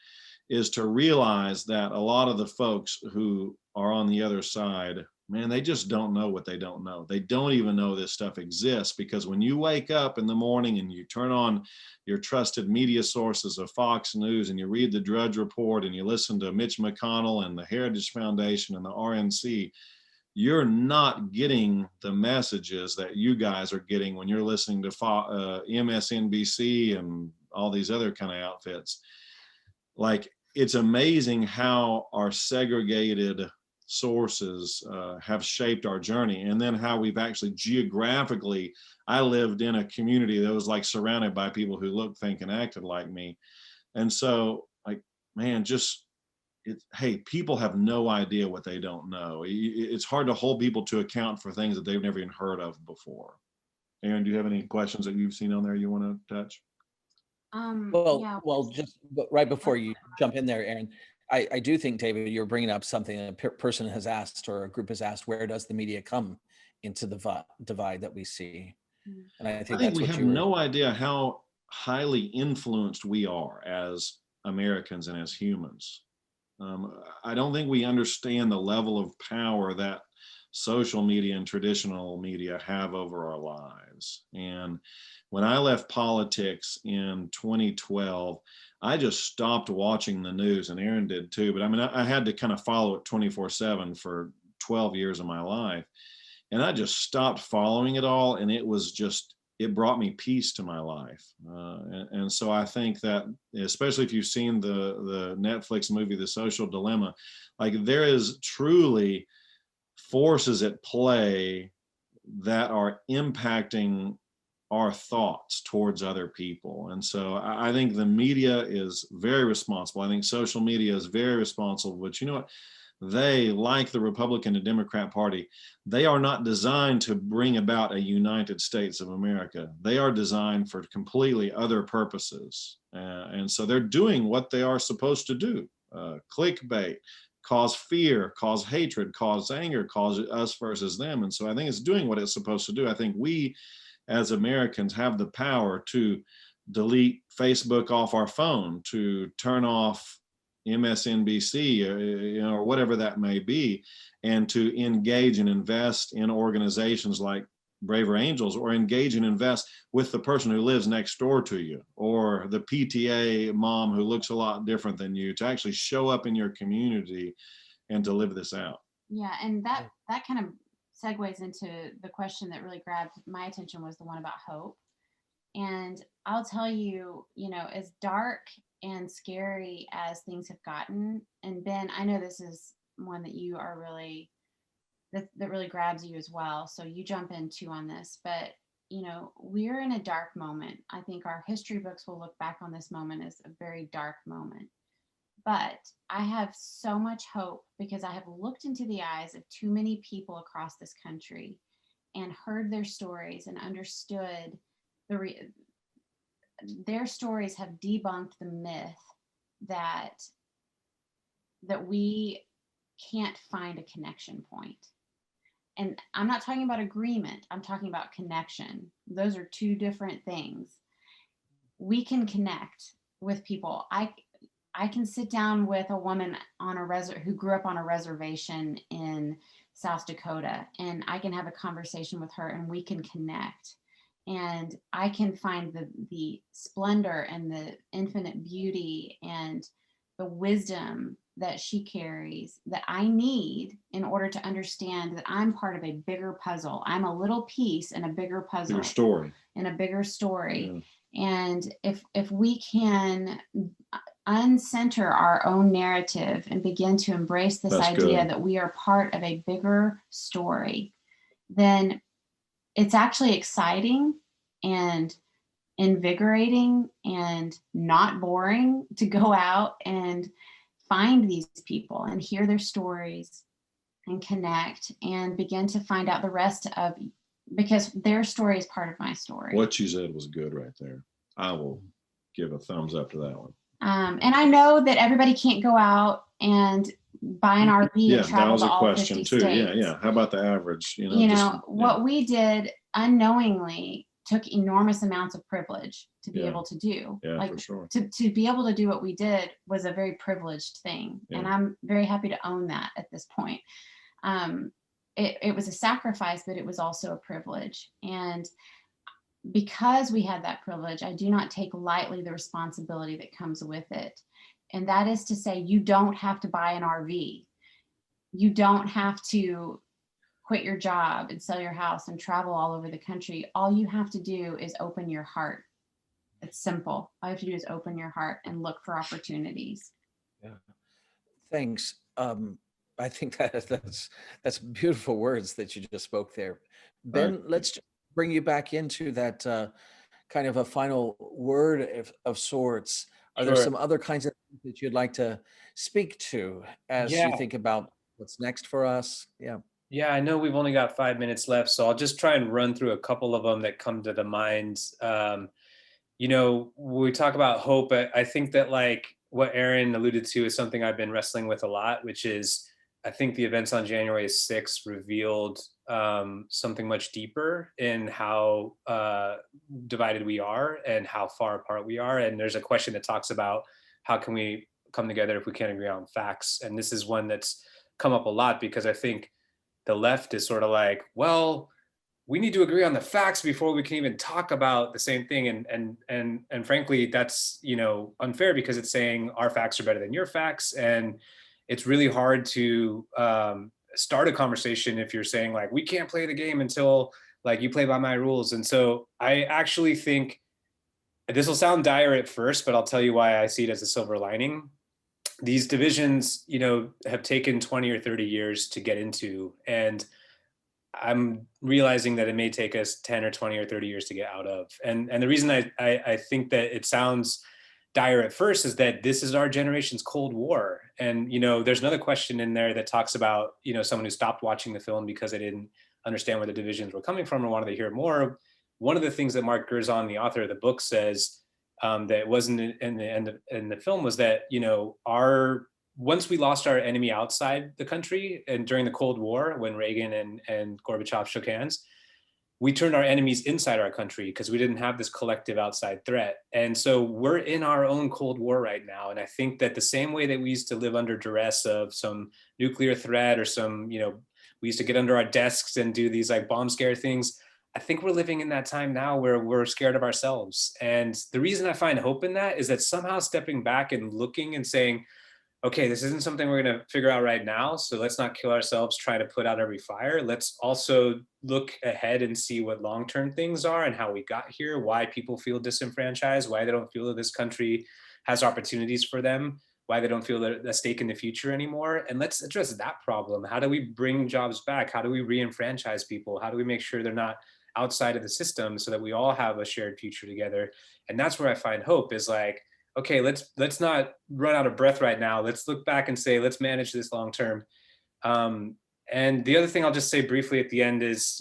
is to realize that a lot of the folks who are on the other side, man, they just don't know what they don't know. They don't even know this stuff exists, because when you wake up in the morning and you turn on your trusted media sources of Fox News and you read the Drudge Report and you listen to Mitch McConnell and the Heritage Foundation and the RNC, you're not getting the messages that you guys are getting when you're listening to MSNBC and all these other kind of outfits. Like, it's amazing how our segregated sources have shaped our journey, and then how we've actually geographically, I lived in a community that was like surrounded by people who looked, think, and acted like me. And so, like, man, hey, people have no idea what they don't know. It's hard to hold people to account for things that they've never even heard of before. Erin, do you have any questions that you've seen on there you want to touch? Well, just right before you jump in there, Erin, I do think, David, you're bringing up something a person has asked, or a group has asked, where does the media come into the divide that we see? And I think that's we what have no idea how highly influenced we are as Americans and as humans. I don't think we understand the level of power that social media and traditional media have over our lives. And when I left politics in 2012, I just stopped watching the news, and Erin did too. But I mean, I had to kind of follow it 24/7 for 12 years of my life. And I just stopped following it all. And it brought me peace to my life. And so I think that, especially if you've seen the Netflix movie, The Social Dilemma, like, there is truly forces at play that are impacting our thoughts towards other people. And so I think the media is very responsible. I think social media is very responsible, but you know what? They, like the Republican and Democrat Party, they are not designed to bring about a United States of America. They are designed for completely other purposes. And so they're doing what they are supposed to do. Clickbait, cause fear, cause hatred, cause anger, cause us versus them. And so I think it's doing what it's supposed to do. I think we, as Americans, have the power to delete Facebook off our phone, to turn off MSNBC, or whatever that may be, and to engage and invest in organizations like Braver Angels, or engage and invest with the person who lives next door to you, or the PTA mom who looks a lot different than you, to actually show up in your community and to live this out. Yeah, and that kind of segues into the question that really grabbed my attention, was the one about hope. And I'll tell you, as dark and scary as things have gotten, and Ben, I know this is one that you are really, that really grabs you as well, so you jump in too on this, but we're in a dark moment. I think our history books will look back on this moment as a very dark moment, but I have so much hope, because I have looked into the eyes of too many people across this country and heard their stories and understood their stories have debunked the myth that we can't find a connection point. And I'm not talking about agreement, I'm talking about connection. Those are two different things. We can connect with people. I I can sit down with a woman on who grew up on a reservation in South Dakota, and I can have a conversation with her and we can connect. And I can find the splendor and the infinite beauty and the wisdom that she carries that I need in order to understand that I'm part of a bigger puzzle. I'm a little piece in a bigger puzzle. Bigger story. In a bigger story. Yeah. And if we can uncenter our own narrative and begin to embrace this That's idea good. that we are part of a bigger story, then it's actually exciting and invigorating and not boring to go out and find these people and hear their stories and connect and begin to find out the rest of, because their story is part of my story. What you said was good right there. I will give a thumbs up to that one. And I know that everybody can't go out and buy an RV and travel to all 50 states. Yeah. How about the average? What we did unknowingly took enormous amounts of privilege to be able to do. Yeah, for sure. To be able to do what we did was a very privileged thing. Yeah. And I'm very happy to own that at this point. It was a sacrifice, but it was also a privilege. And because we had that privilege, I do not take lightly the responsibility that comes with it. And that is to say, you don't have to buy an RV. You don't have to quit your job and sell your house and travel all over the country. All you have to do is open your heart. It's simple. All you have to do is open your heart and look for opportunities. Yeah. Thanks. I think that's beautiful words that you just spoke there. Ben, let's just bring you back into that kind of a final word of sorts. Are there some other kinds of things that you'd like to speak to as you think about what's next for us? Yeah, I know we've only got 5 minutes left, so I'll just try and run through a couple of them that come to the mind. When we talk about hope, I think that like what Erin alluded to is something I've been wrestling with a lot, which is I think the events on January 6th revealed something much deeper in how divided we are and how far apart we are. And there's a question that talks about how can we come together if we can't agree on facts? And this is one that's come up a lot because I think the left is sort of like, well, we need to agree on the facts before we can even talk about the same thing. And frankly, that's, unfair because it's saying our facts are better than your facts. And it's really hard to start a conversation if you're saying like, we can't play the game until like you play by my rules. And so I actually think this will sound dire at first, but I'll tell you why I see it as a silver lining. These divisions, have taken 20 or 30 years to get into. And I'm realizing that it may take us 10 or 20 or 30 years to get out of. And the reason I think that it sounds dire at first is that this is our generation's Cold War. And, there's another question in there that talks about, someone who stopped watching the film because they didn't understand where the divisions were coming from or wanted to hear more. One of the things that Mark Gerzon, the author of the book, says that wasn't in the film was that, once we lost our enemy outside the country and during the Cold War, when Reagan and Gorbachev shook hands, we turned our enemies inside our country because we didn't have this collective outside threat. And so we're in our own Cold War right now. And I think that the same way that we used to live under duress of some nuclear threat or some, we used to get under our desks and do these like bomb scare things. I think we're living in that time now where we're scared of ourselves. And the reason I find hope in that is that somehow stepping back and looking and saying, okay, this isn't something we're going to figure out right now. So let's not kill ourselves trying to put out every fire. Let's also look ahead and see what long-term things are and how we got here, why people feel disenfranchised, why they don't feel that this country has opportunities for them, why they don't feel a stake in the future anymore. And let's address that problem. How do we bring jobs back? How do we re-enfranchise people? How do we make sure they're not outside of the system so that we all have a shared future together? And that's where I find hope is like, okay, let's not run out of breath right now. Let's look back and say, let's manage this long term. And the other thing I'll just say briefly at the end is,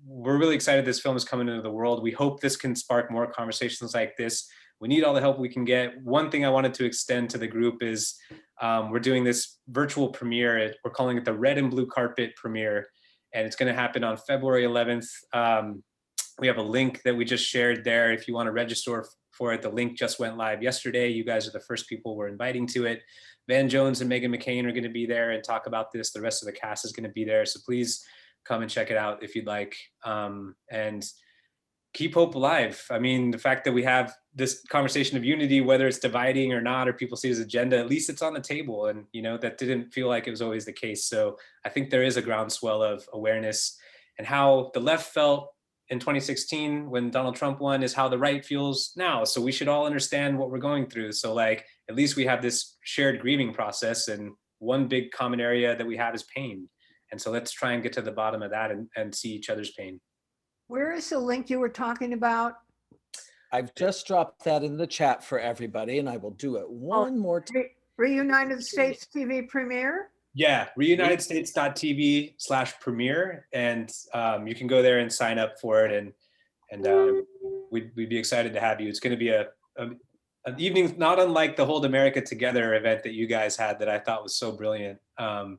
we're really excited this film is coming into the world. We hope this can spark more conversations like this. We need all the help we can get. One thing I wanted to extend to the group is we're doing this virtual premiere. We're calling it the Red and Blue Carpet premiere. And it's going to happen on February 11th We have a link that we just shared there. If you want to register for it, the link just went live yesterday. You guys are the first people we're inviting to it. Van Jones and Megan McCain are going to be there and talk about this. The rest of the cast is going to be there. So please come and check it out if you'd like. And keep hope alive. I mean, the fact that we have this conversation of unity, whether it's dividing or not, or people see it as agenda, at least it's on the table. And, you know, that didn't feel like it was always the case. So I think there is a groundswell of awareness, and how the left felt in 2016 when Donald Trump won is how the right feels now. So we should all understand what we're going through. So like, at least we have this shared grieving process, and one big common area that we have is pain. And so let's try and get to the bottom of that and see each other's pain. Where is the link you were talking about? I've just dropped that in the chat for everybody, and I will do it one more time. Reunited States TV premiere? Yeah, reunitedstates.tv/premiere, and you can go there and sign up for it, and we'd be excited to have you. It's going to be an evening not unlike the Hold America Together event that you guys had that I thought was so brilliant. And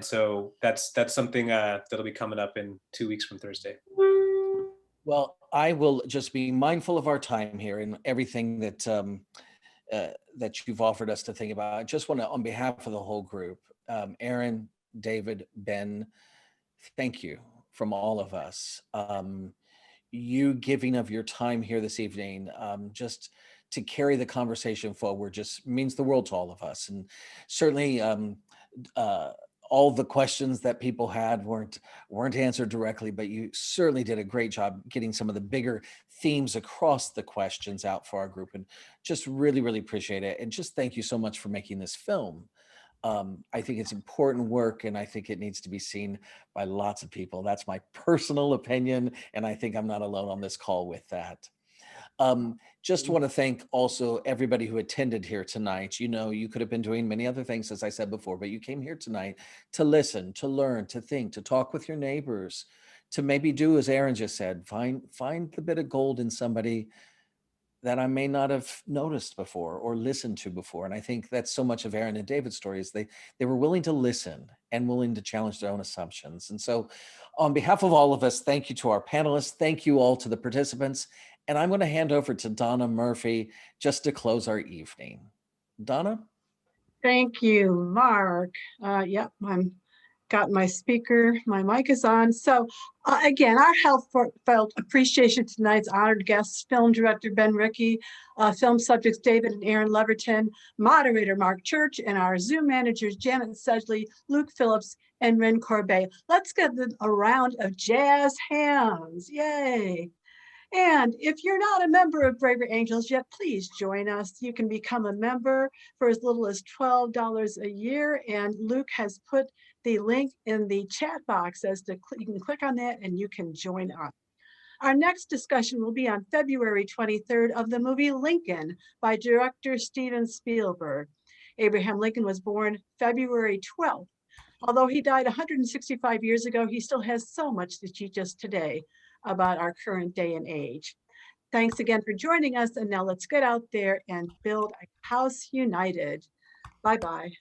so that's something that'll be coming up in 2 weeks from Thursday. Well, I will just be mindful of our time here and everything that that you've offered us to think about. I just want to, on behalf of the whole group, Erin, David, Ben, thank you from all of us. You giving of your time here this evening, just to carry the conversation forward, just means the world to all of us. And certainly all the questions that people had weren't answered directly, but you certainly did a great job getting some of the bigger themes across the questions out for our group, and just really, really appreciate it. And just thank you so much for making this film. I think it's important work, and I think it needs to be seen by lots of people. That's my personal opinion, and I think I'm not alone on this call with that. Just want to thank also everybody who attended here tonight. You know, you could have been doing many other things, as I said before, but you came here tonight to listen, to learn, to think, to talk with your neighbors, to maybe do as Erin just said, find the bit of gold in somebody that I may not have noticed before or listened to before. And I think that's so much of Erin and David's stories. They were willing to listen and willing to challenge their own assumptions. And so on behalf of all of us, thank you to our panelists. Thank you all to the participants. And I'm going to hand over to Donna Murphy just to close our evening. Donna? Thank you, Mark. Yep, I'm got my speaker, my mic is on. So again, our heartfelt appreciation to tonight's honored guests, film director Ben Rehki, film subjects David and Erin Leaverton, moderator Mark Church, and our Zoom managers Janet Sedgley, Luke Phillips, and Ren Corbet. Let's give them a round of jazz hands. Yay. And if you're not a member of Braver Angels yet, please join us. You can become a member for as little as $12 a year. And Luke has put the link in the chat box as to you can click on that and you can join us. Our next discussion will be on February 23rd of the movie Lincoln by director Steven Spielberg. Abraham Lincoln was born February 12th. Although he died 165 years ago, he still has so much to teach us today about our current day and age. Thanks again for joining us. And now let's get out there and build a house united. Bye-bye.